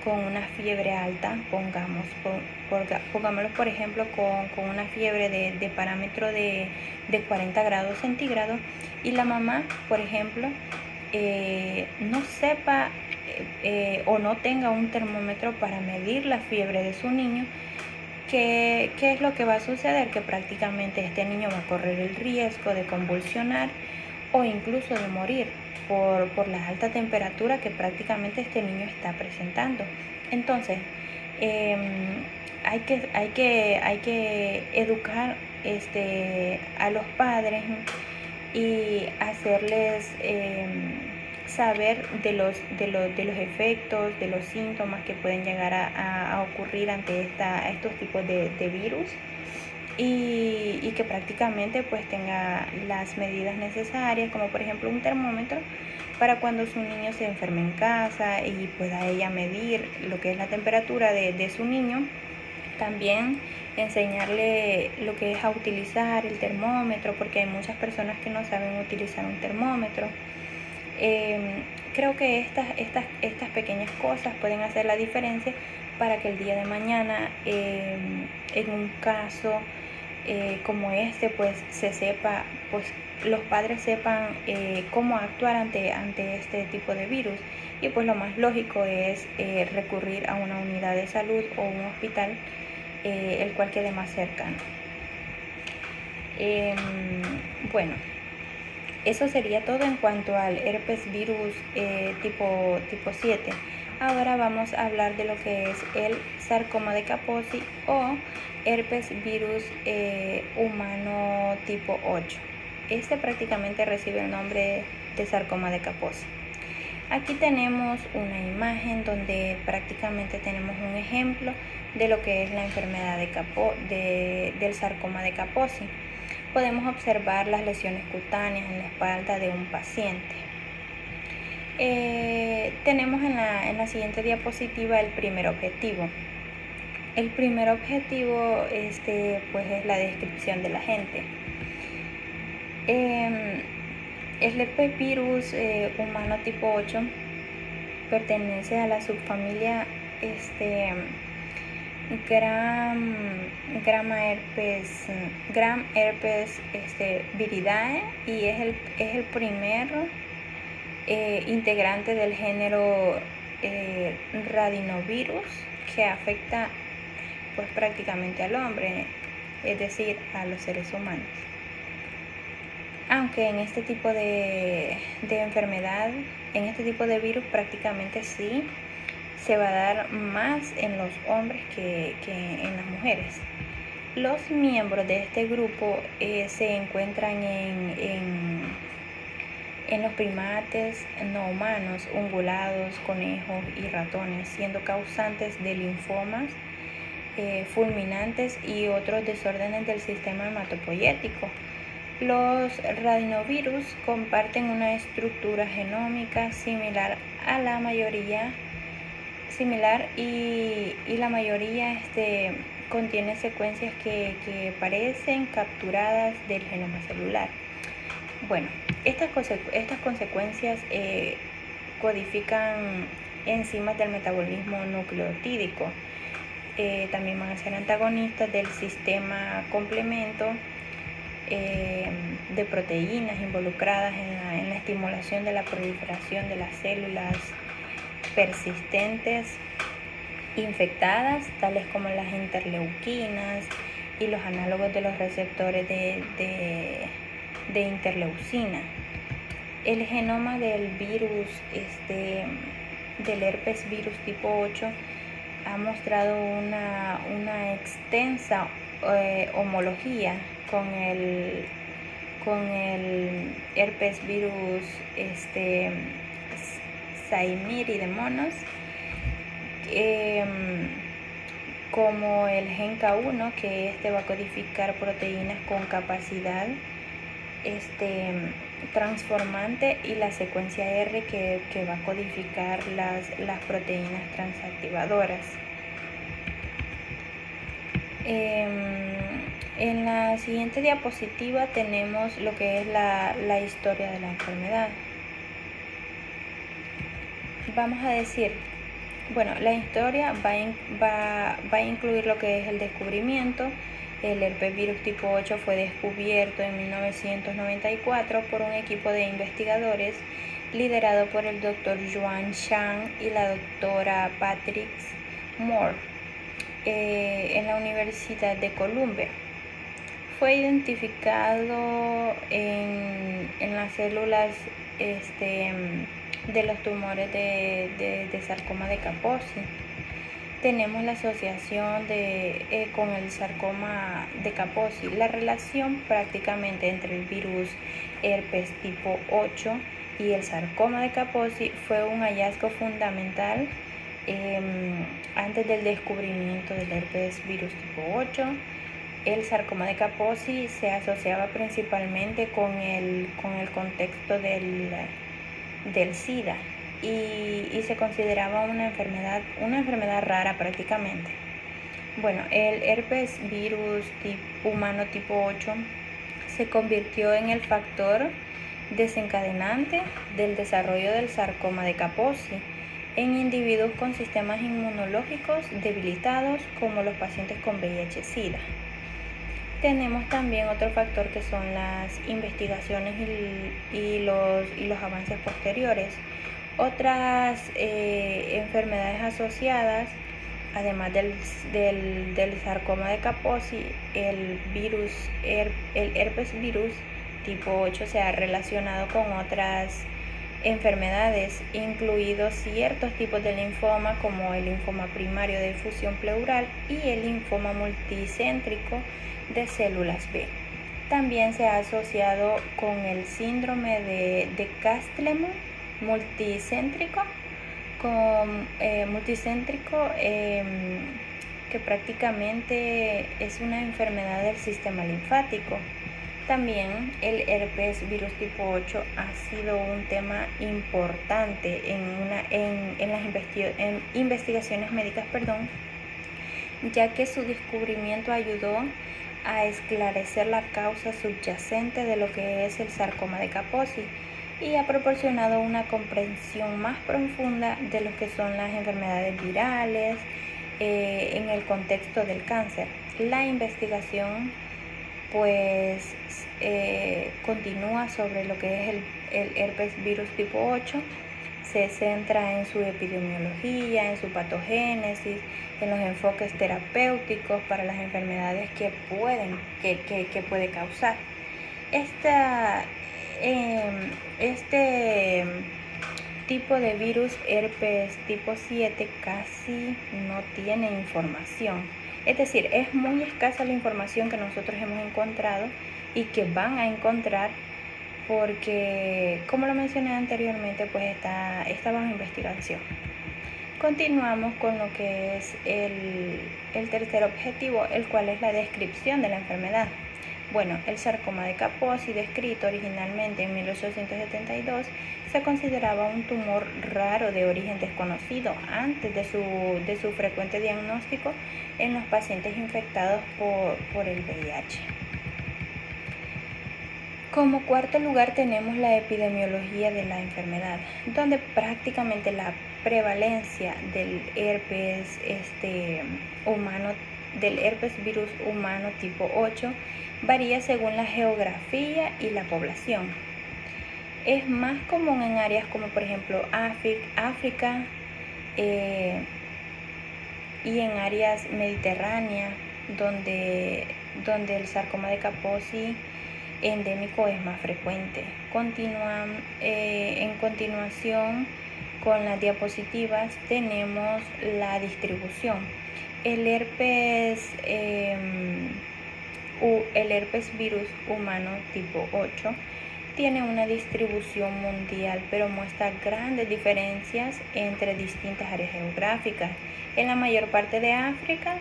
una fiebre alta, pongámoslo por ejemplo con una fiebre de parámetro de 40 grados centígrados, y la mamá, por ejemplo, no sepa o no tenga un termómetro para medir la fiebre de su niño, ¿qué es lo que va a suceder? Que prácticamente este niño va a correr el riesgo de convulsionar o incluso de morir por la alta temperatura que prácticamente este niño está presentando. Entonces, hay que educar a los padres y hacerles saber de los efectos, de los síntomas que pueden llegar a ocurrir ante estos tipos de virus, y que prácticamente pues tenga las medidas necesarias, como por ejemplo un termómetro para cuando su niño se enferme en casa y pueda ella medir lo que es la temperatura de su niño. También enseñarle lo que es a utilizar el termómetro, porque hay muchas personas que no saben utilizar un termómetro. Creo que estas pequeñas cosas pueden hacer la diferencia para que el día de mañana, en un caso como pues se sepa, pues los padres sepan cómo actuar ante este tipo de virus, y pues lo más lógico es recurrir a una unidad de salud o un hospital, el cual quede más cercano. Bueno, eso sería todo en cuanto al herpes virus tipo 7. Ahora vamos a hablar de lo que es el sarcoma de Kaposi o herpes virus humano tipo 8. Este prácticamente recibe el nombre de sarcoma de Kaposi. Aquí tenemos una imagen donde prácticamente tenemos un ejemplo de lo que es la enfermedad del sarcoma de Kaposi. Podemos observar las lesiones cutáneas en la espalda de un paciente. Tenemos en la siguiente diapositiva el primer objetivo. El primer objetivo pues es la descripción del agente. El herpes virus humano tipo 8 pertenece a la subfamilia Gram herpes viridae, y es el primer integrante del género Rhinovirus, que afecta pues prácticamente al hombre, es decir, a los seres humanos. Aunque en este tipo de enfermedad, en este tipo de virus, prácticamente sí se va a dar más en los hombres que en las mujeres. Los miembros de este grupo se encuentran en los primates no humanos, ungulados, conejos y ratones, siendo causantes de linfomas fulminantes y otros desórdenes del sistema hematopoyético. Los radinovirus comparten una estructura genómica similar y la mayoría contiene secuencias que parecen capturadas del genoma celular. Bueno, estas consecuencias codifican enzimas del metabolismo nucleotídico. También van a ser antagonistas del sistema complemento de proteínas involucradas en la estimulación de la proliferación de las células persistentes infectadas, tales como las interleuquinas y los análogos de los receptores de interleucina. El genoma del virus, del herpes virus tipo 8, ha mostrado una extensa homología con el herpes virus Zaimiri como el gen K1, que va a codificar proteínas con capacidad transformante, y la secuencia R que va a codificar las proteínas transactivadoras. En la siguiente diapositiva tenemos lo que es la historia de la enfermedad. Vamos a decir, bueno, la historia va a incluir lo que es el descubrimiento. El herpes virus tipo 8 fue descubierto en 1994 por un equipo de investigadores liderado por el Dr. Yuan Zhang y la doctora Patrick Moore en la Universidad de Columbia. Fue identificado en las células de los tumores de sarcoma de Kaposi. Tenemos la asociación con el sarcoma de Kaposi. La relación prácticamente entre el virus herpes tipo 8 y el sarcoma de Kaposi fue un hallazgo fundamental antes del descubrimiento del herpes virus tipo 8. El sarcoma de Kaposi se asociaba principalmente con el contexto del SIDA y se consideraba una enfermedad rara prácticamente. Bueno, el herpes virus humano tipo 8 se convirtió en el factor desencadenante del desarrollo del sarcoma de Kaposi en individuos con sistemas inmunológicos debilitados, como los pacientes con VIH-Sida. Tenemos también otro factor que son las investigaciones y los avances posteriores. Otras enfermedades asociadas, además del sarcoma de Kaposi, el herpes virus tipo 8 se ha relacionado con otras enfermedades, incluidos ciertos tipos de linfoma, como el linfoma primario de difusión pleural y el linfoma multicéntrico de células B. También se ha asociado con el síndrome de Castleman multicéntrico, que prácticamente es una enfermedad del sistema linfático. También el herpes virus tipo 8 ha sido un tema importante en las investigaciones médicas, ya que su descubrimiento ayudó a esclarecer la causa subyacente de lo que es el sarcoma de Kaposi y ha proporcionado una comprensión más profunda de lo que son las enfermedades virales en el contexto del cáncer. La investigación continúa sobre lo que es el herpes virus tipo 8. Se centra en su epidemiología, en su patogénesis, en los enfoques terapéuticos para las enfermedades que puede causar. Este tipo de virus herpes tipo 7 casi no tiene información. Es decir, es muy escasa la información que nosotros hemos encontrado y que van a encontrar porque, como lo mencioné anteriormente, pues está bajo investigación. Continuamos con lo que es el tercer objetivo, el cual es la descripción de la enfermedad. Bueno, el sarcoma de Kaposi, descrito originalmente en 1872, se consideraba un tumor raro de origen desconocido antes de su frecuente diagnóstico en los pacientes infectados por el VIH. Como cuarto lugar tenemos la epidemiología de la enfermedad, donde prácticamente la prevalencia del herpes virus humano tipo 8 varía según la geografía y la población. Es más común en áreas como por ejemplo África y en áreas mediterráneas donde el sarcoma de Kaposi endémico es más frecuente. En continuación con las diapositivas tenemos la distribución. El herpes virus humano tipo 8 tiene una distribución mundial, pero muestra grandes diferencias entre distintas áreas geográficas. En la mayor parte de África,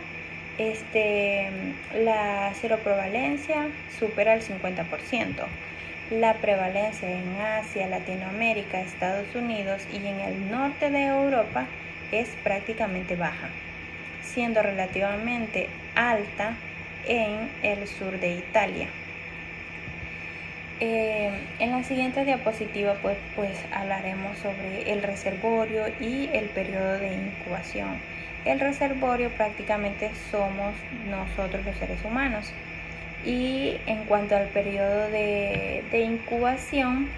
la seroprevalencia supera el 50%. La prevalencia en Asia, Latinoamérica, Estados Unidos y en el norte de Europa es prácticamente baja, siendo relativamente alta en el sur de Italia. En la siguiente diapositiva pues hablaremos sobre el reservorio y el periodo de incubación. El reservorio prácticamente somos nosotros los seres humanos, y en cuanto al periodo de incubación,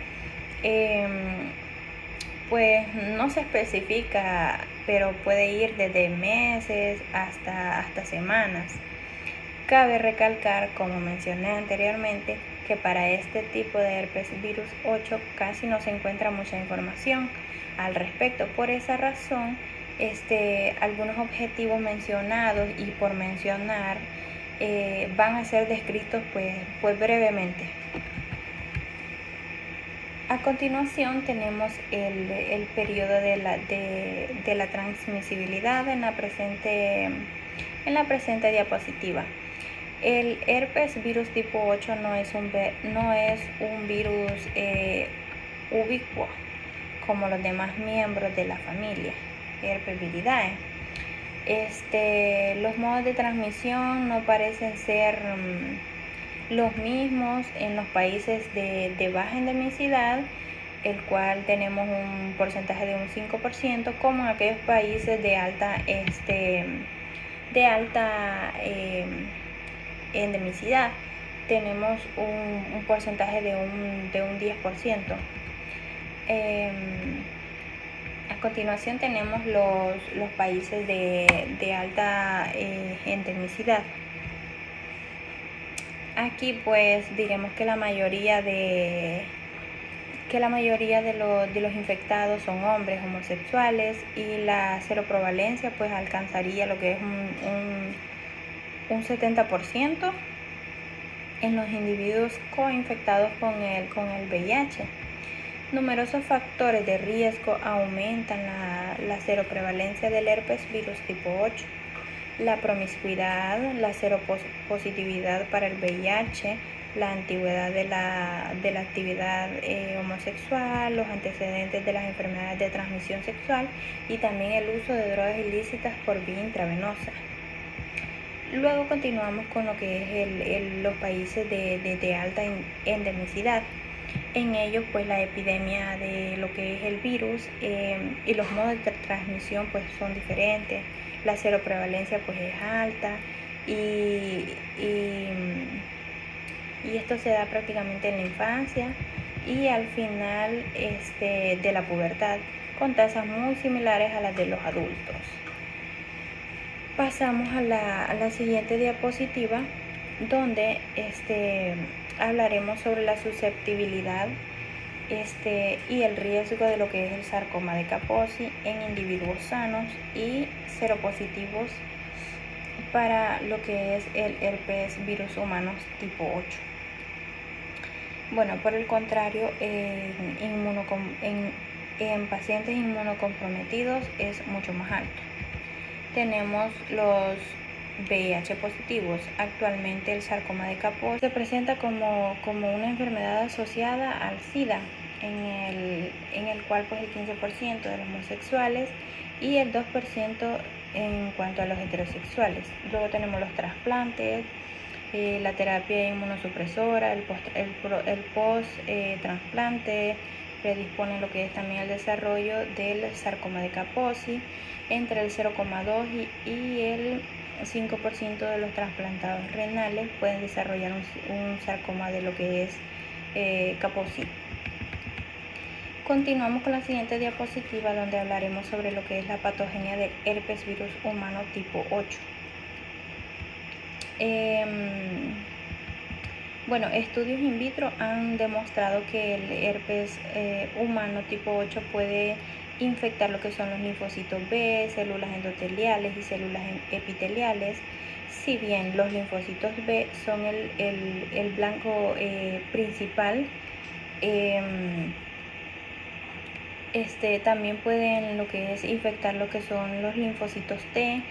pues no se especifica, pero puede ir desde meses hasta semanas. Cabe recalcar, como mencioné anteriormente, que para este tipo de herpes virus 8 casi no se encuentra mucha información al respecto. Por esa razón, algunos objetivos mencionados y por mencionar van a ser descritos pues brevemente. A continuación tenemos el periodo de la transmisibilidad en la presente diapositiva. El herpes virus tipo 8 no es un virus ubicuo como los demás miembros de la familia Herpesviridae. Los modos de transmisión no parecen ser los mismos en los países de baja endemicidad, el cual tenemos un porcentaje de un 5%, como en aquellos países de alta endemicidad tenemos un porcentaje de un 10%. A continuación tenemos los países de alta endemicidad. Aquí pues diremos que la mayoría de los infectados son hombres homosexuales, y la seroprevalencia pues alcanzaría lo que es un 70% en los individuos coinfectados con el VIH. Numerosos factores de riesgo aumentan la seroprevalencia del herpes virus tipo 8. La promiscuidad, la seropositividad para el VIH, la antigüedad de la actividad homosexual, los antecedentes de las enfermedades de transmisión sexual y también el uso de drogas ilícitas por vía intravenosa. Luego continuamos con lo que es los países de alta endemicidad. En ellos pues la epidemia de lo que es el virus y los modos de transmisión pues son diferentes. La seroprevalencia pues es alta y esto se da prácticamente en la infancia y al final de la pubertad, con tasas muy similares a las de los adultos. Pasamos a la siguiente diapositiva, donde hablaremos sobre la susceptibilidad y el riesgo de lo que es el sarcoma de Kaposi en individuos sanos y seropositivos para lo que es el herpes virus humanos tipo 8. Bueno, por el contrario, en pacientes inmunocomprometidos es mucho más alto. Tenemos los VIH positivos. Actualmente el sarcoma de Kaposi se presenta como una enfermedad asociada al SIDA, en el cual pues el 15% de los homosexuales y el 2% en cuanto a los heterosexuales. Luego tenemos los trasplantes, la terapia inmunosupresora, el post-trasplante predispone lo que es también el desarrollo del sarcoma de Kaposi. Entre el 0,2 y el 5% de los trasplantados renales pueden desarrollar un sarcoma de lo que es Kaposi. Continuamos con la siguiente diapositiva, donde hablaremos sobre lo que es la patogenia del herpes virus humano tipo 8. Bueno, estudios in vitro han demostrado que el herpes humano tipo 8 puede infectar lo que son los linfocitos B, células endoteliales y células epiteliales. Si bien los linfocitos B son el blanco principal, también pueden lo que es infectar lo que son los linfocitos T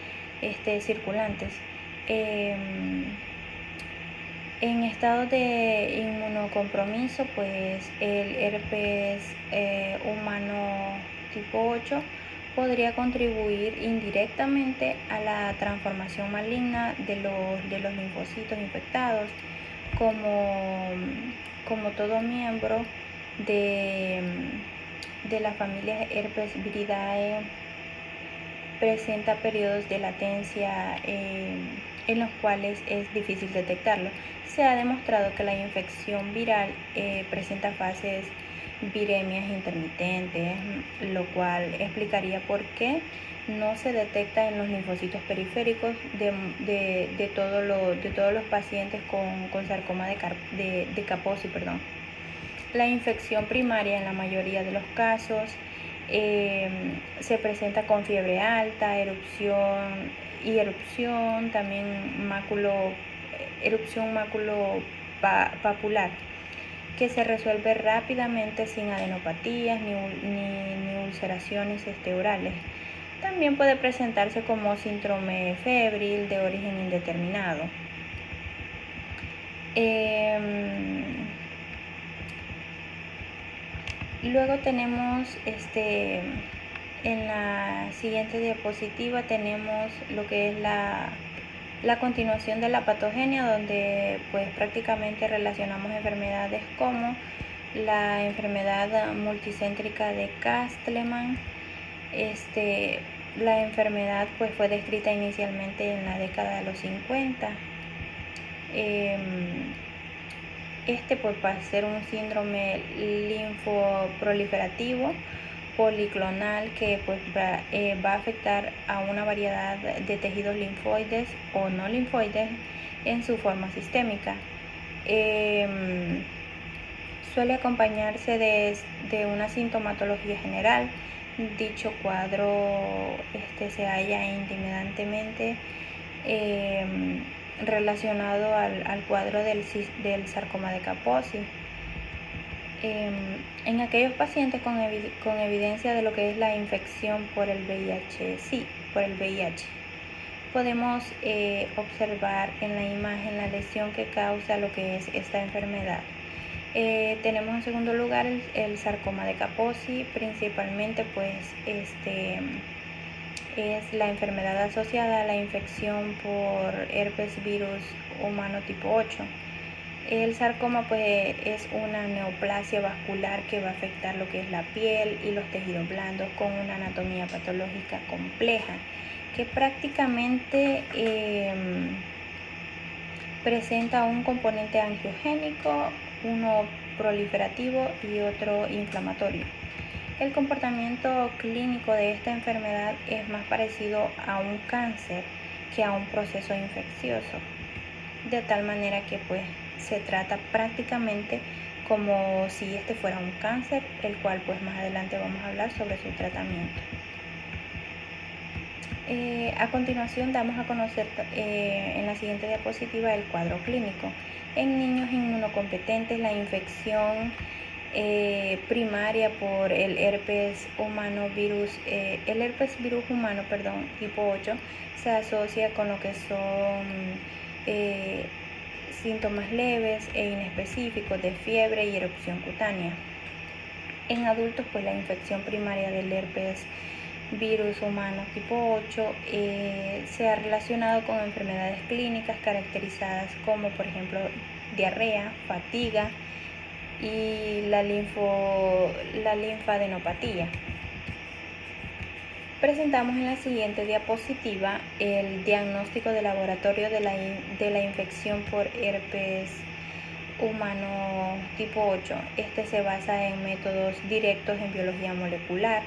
circulantes. En estado de inmunocompromiso, pues el herpes humano tipo 8 podría contribuir indirectamente a la transformación maligna de los linfocitos infectados, como todo miembro de la familia Herpesviridae presenta periodos de latencia en los cuales es difícil detectarlo. Se ha demostrado que la infección viral presenta fases viremias intermitentes, lo cual explicaría por qué no se detecta en los linfocitos periféricos de todos los pacientes con sarcoma de Kaposi. La infección primaria en la mayoría de los casos se presenta con fiebre alta, erupción, también erupción maculopapular, que se resuelve rápidamente sin adenopatías ni ulceraciones orales. También puede presentarse como síndrome febril de origen indeterminado. Luego tenemos en la siguiente diapositiva tenemos lo que es la continuación de la patogenia, donde pues prácticamente relacionamos enfermedades como la enfermedad multicéntrica de Castleman. La enfermedad pues fue descrita inicialmente en la década de los 50. Pues va a ser un síndrome linfoproliferativo policlonal que pues va a afectar a una variedad de tejidos linfoides o no linfoides en su forma sistémica. Suele acompañarse de una sintomatología general. Dicho cuadro se halla intimidantemente relacionado al cuadro del sarcoma de Kaposi. En aquellos pacientes con evidencia de lo que es la infección por el VIH, podemos observar en la imagen la lesión que causa lo que es esta enfermedad. Tenemos en segundo lugar el sarcoma de Kaposi, principalmente pues es la enfermedad asociada a la infección por herpes virus humano tipo 8. El sarcoma pues es una neoplasia vascular que va a afectar lo que es la piel y los tejidos blandos, con una anatomía patológica compleja que prácticamente presenta un componente angiogénico, uno proliferativo y otro inflamatorio. El comportamiento clínico de esta enfermedad es más parecido a un cáncer que a un proceso infeccioso, de tal manera que pues se trata prácticamente como si fuera un cáncer, el cual pues más adelante vamos a hablar sobre su tratamiento. A continuación damos a conocer en la siguiente diapositiva el cuadro clínico. En niños inmunocompetentes, la infección primaria por el herpes virus humano, tipo 8, se asocia con lo que son síntomas leves e inespecíficos de fiebre y erupción cutánea. En adultos, pues la infección primaria del herpes virus humano tipo 8 se ha relacionado con enfermedades clínicas caracterizadas como, por ejemplo, diarrea, fatiga y la linfadenopatía. Presentamos en la siguiente diapositiva el diagnóstico de laboratorio de la infección por herpes humano tipo 8. Este se basa en métodos directos en biología molecular,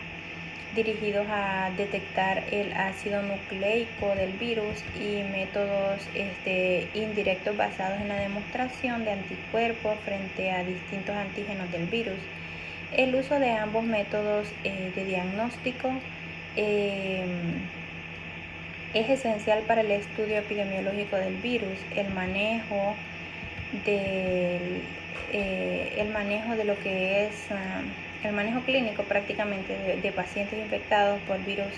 dirigidos a detectar el ácido nucleico del virus, y métodos indirectos basados en la demostración de anticuerpos frente a distintos antígenos del virus. El uso de ambos métodos de diagnóstico es esencial para el estudio epidemiológico del virus, el manejo de lo que es el manejo clínico prácticamente de pacientes infectados por virus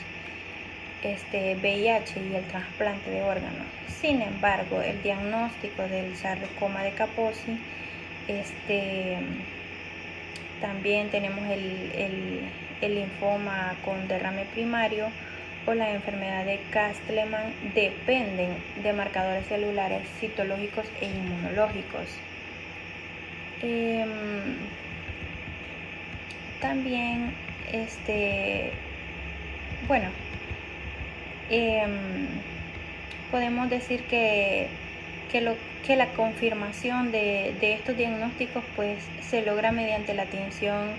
VIH y el trasplante de órganos. Sin embargo, el diagnóstico del sarcoma de Kaposi, también tenemos el linfoma con derrame primario o la enfermedad de Castleman, dependen de marcadores celulares citológicos e inmunológicos. También podemos decir que la confirmación de estos diagnósticos pues se logra mediante la tinción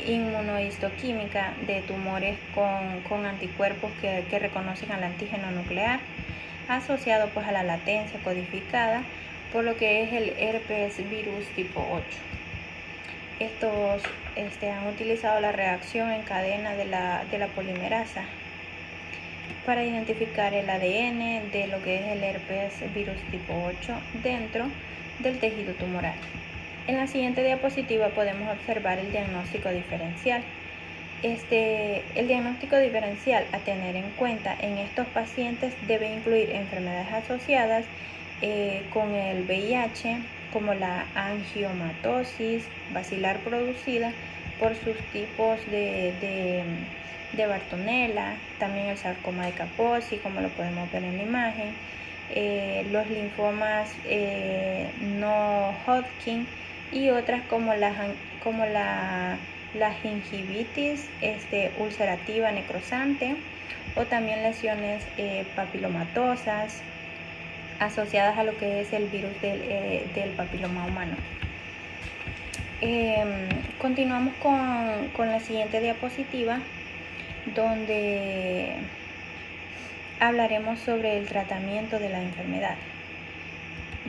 inmunohistoquímica de tumores con anticuerpos que reconocen al antígeno nuclear, asociado pues a la latencia codificada por lo que es el herpes virus tipo 8. Estos han utilizado la reacción en cadena de la polimerasa para identificar el ADN de lo que es el herpes virus tipo 8 dentro del tejido tumoral. En la siguiente diapositiva podemos observar el diagnóstico diferencial. El diagnóstico diferencial a tener en cuenta en estos pacientes debe incluir enfermedades asociadas con el VIH, como la angiomatosis bacilar producida por sus tipos de Bartonella, también el sarcoma de Kaposi, como lo podemos ver en la imagen, los linfomas no Hodgkin y otras como la gingivitis ulcerativa necrosante, o también lesiones papilomatosas asociadas a lo que es el virus del papiloma humano. Continuamos con la siguiente diapositiva, donde hablaremos sobre el tratamiento de la enfermedad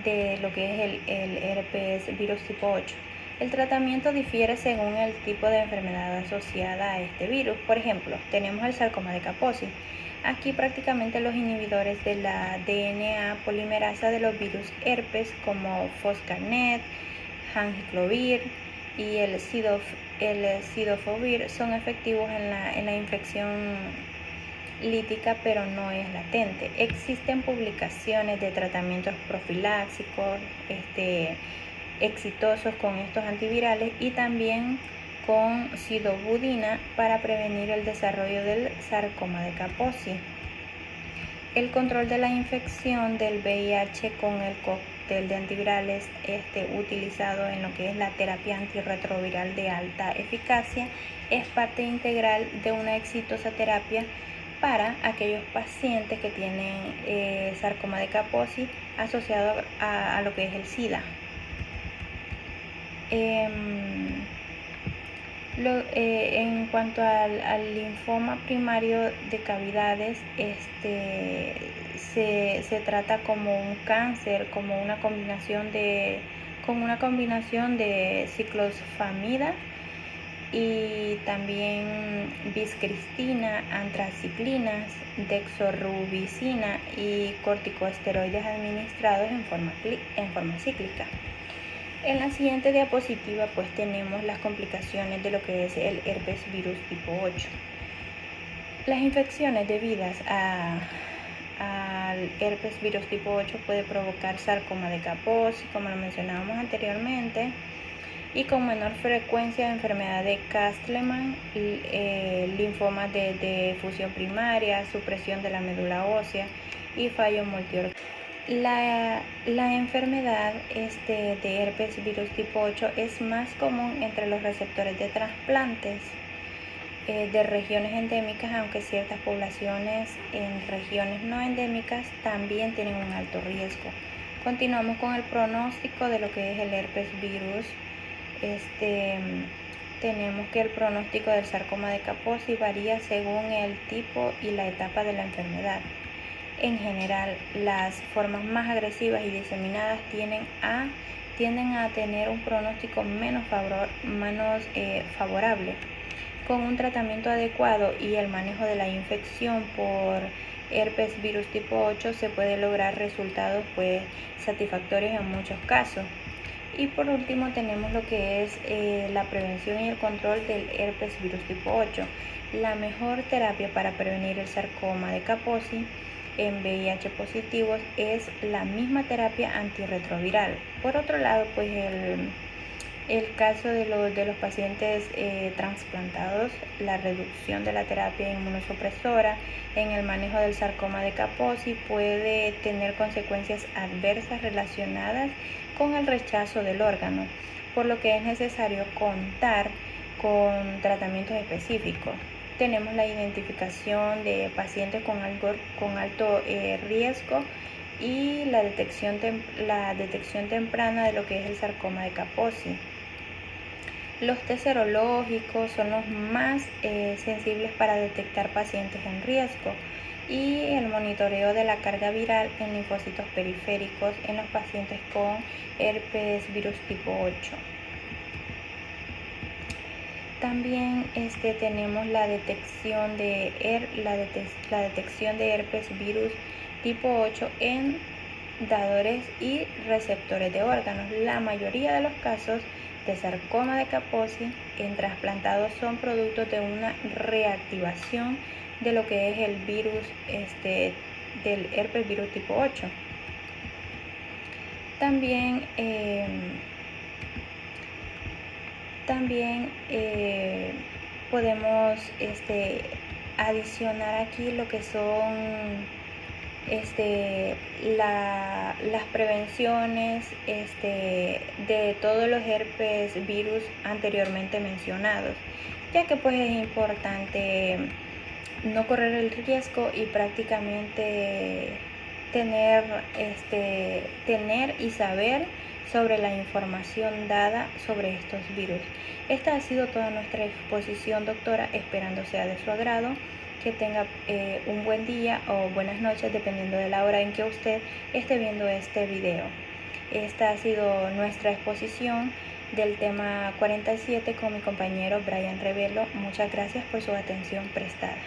de lo que es el herpes virus tipo 8. El tratamiento difiere según el tipo de enfermedad asociada a este virus. Por ejemplo, tenemos el sarcoma de Kaposi. Aquí prácticamente los inhibidores de la DNA polimerasa de los virus herpes, como Foscarnet, Anciclovir y el Cidofovir, son efectivos en la infección lítica, pero no es latente. Existen publicaciones de tratamientos profilácticos exitosos con estos antivirales y también con sidobudina para prevenir el desarrollo del sarcoma de Kaposi. El control de la infección del VIH con el cóctel de antivirales utilizado en lo que es la terapia antirretroviral de alta eficacia es parte integral de una exitosa terapia para aquellos pacientes que tienen sarcoma de Kaposi asociado a lo que es el SIDA. En cuanto al linfoma primario de cavidades, se trata como un cáncer, con una combinación de ciclosfamida y también biscristina, antraciclinas, dexorubicina y corticosteroides administrados en forma cíclica. En la siguiente diapositiva pues tenemos las complicaciones de lo que es el herpes virus tipo 8. Las infecciones debidas al herpes virus tipo 8 puede provocar sarcoma de Kaposi, como lo mencionábamos anteriormente, y con menor frecuencia enfermedad de Castleman, linfomas de fusión primaria, supresión de la médula ósea y fallo multiorgánico. La enfermedad de herpes virus tipo 8 es más común entre los receptores de trasplantes de regiones endémicas, aunque ciertas poblaciones en regiones no endémicas también tienen un alto riesgo. Continuamos con el pronóstico de lo que es el herpes virus. Tenemos que el pronóstico del sarcoma de Kaposi varía según el tipo y la etapa de la enfermedad. En general, las formas más agresivas y diseminadas tienden a tener un pronóstico menos favorable. Con un tratamiento adecuado y el manejo de la infección por herpes virus tipo 8 se puede lograr resultados satisfactorios en muchos casos. Y por último tenemos lo que es la prevención y el control del herpes virus tipo 8. La mejor terapia para prevenir el sarcoma de Kaposi en VIH positivos es la misma terapia antirretroviral. Por otro lado, pues el caso de los pacientes trasplantados, la reducción de la terapia inmunosupresora en el manejo del sarcoma de Kaposi puede tener consecuencias adversas relacionadas con el rechazo del órgano, por lo que es necesario contar con tratamientos específicos. Tenemos la identificación de pacientes con alto riesgo y la detección temprana de lo que es el sarcoma de Kaposi. Los test serológicos son los más sensibles para detectar pacientes en riesgo, y el monitoreo de la carga viral en linfocitos periféricos en los pacientes con herpes virus tipo 8. También tenemos la detección de herpes virus tipo 8 en dadores y receptores de órganos. La mayoría de los casos de sarcoma de Kaposi en trasplantados son productos de una reactivación de lo que es el virus del herpes virus tipo 8. También podemos adicionar aquí lo que son las prevenciones de todos los herpes virus anteriormente mencionados, ya que pues es importante no correr el riesgo y prácticamente tener y saber sobre la información dada sobre estos virus. Esta ha sido toda nuestra exposición, doctora, esperando sea de su agrado. Que tenga un buen día o buenas noches, dependiendo de la hora en que usted esté viendo este video. Esta ha sido nuestra exposición del tema 47 con mi compañero Brian Revelo. Muchas gracias por su atención prestada.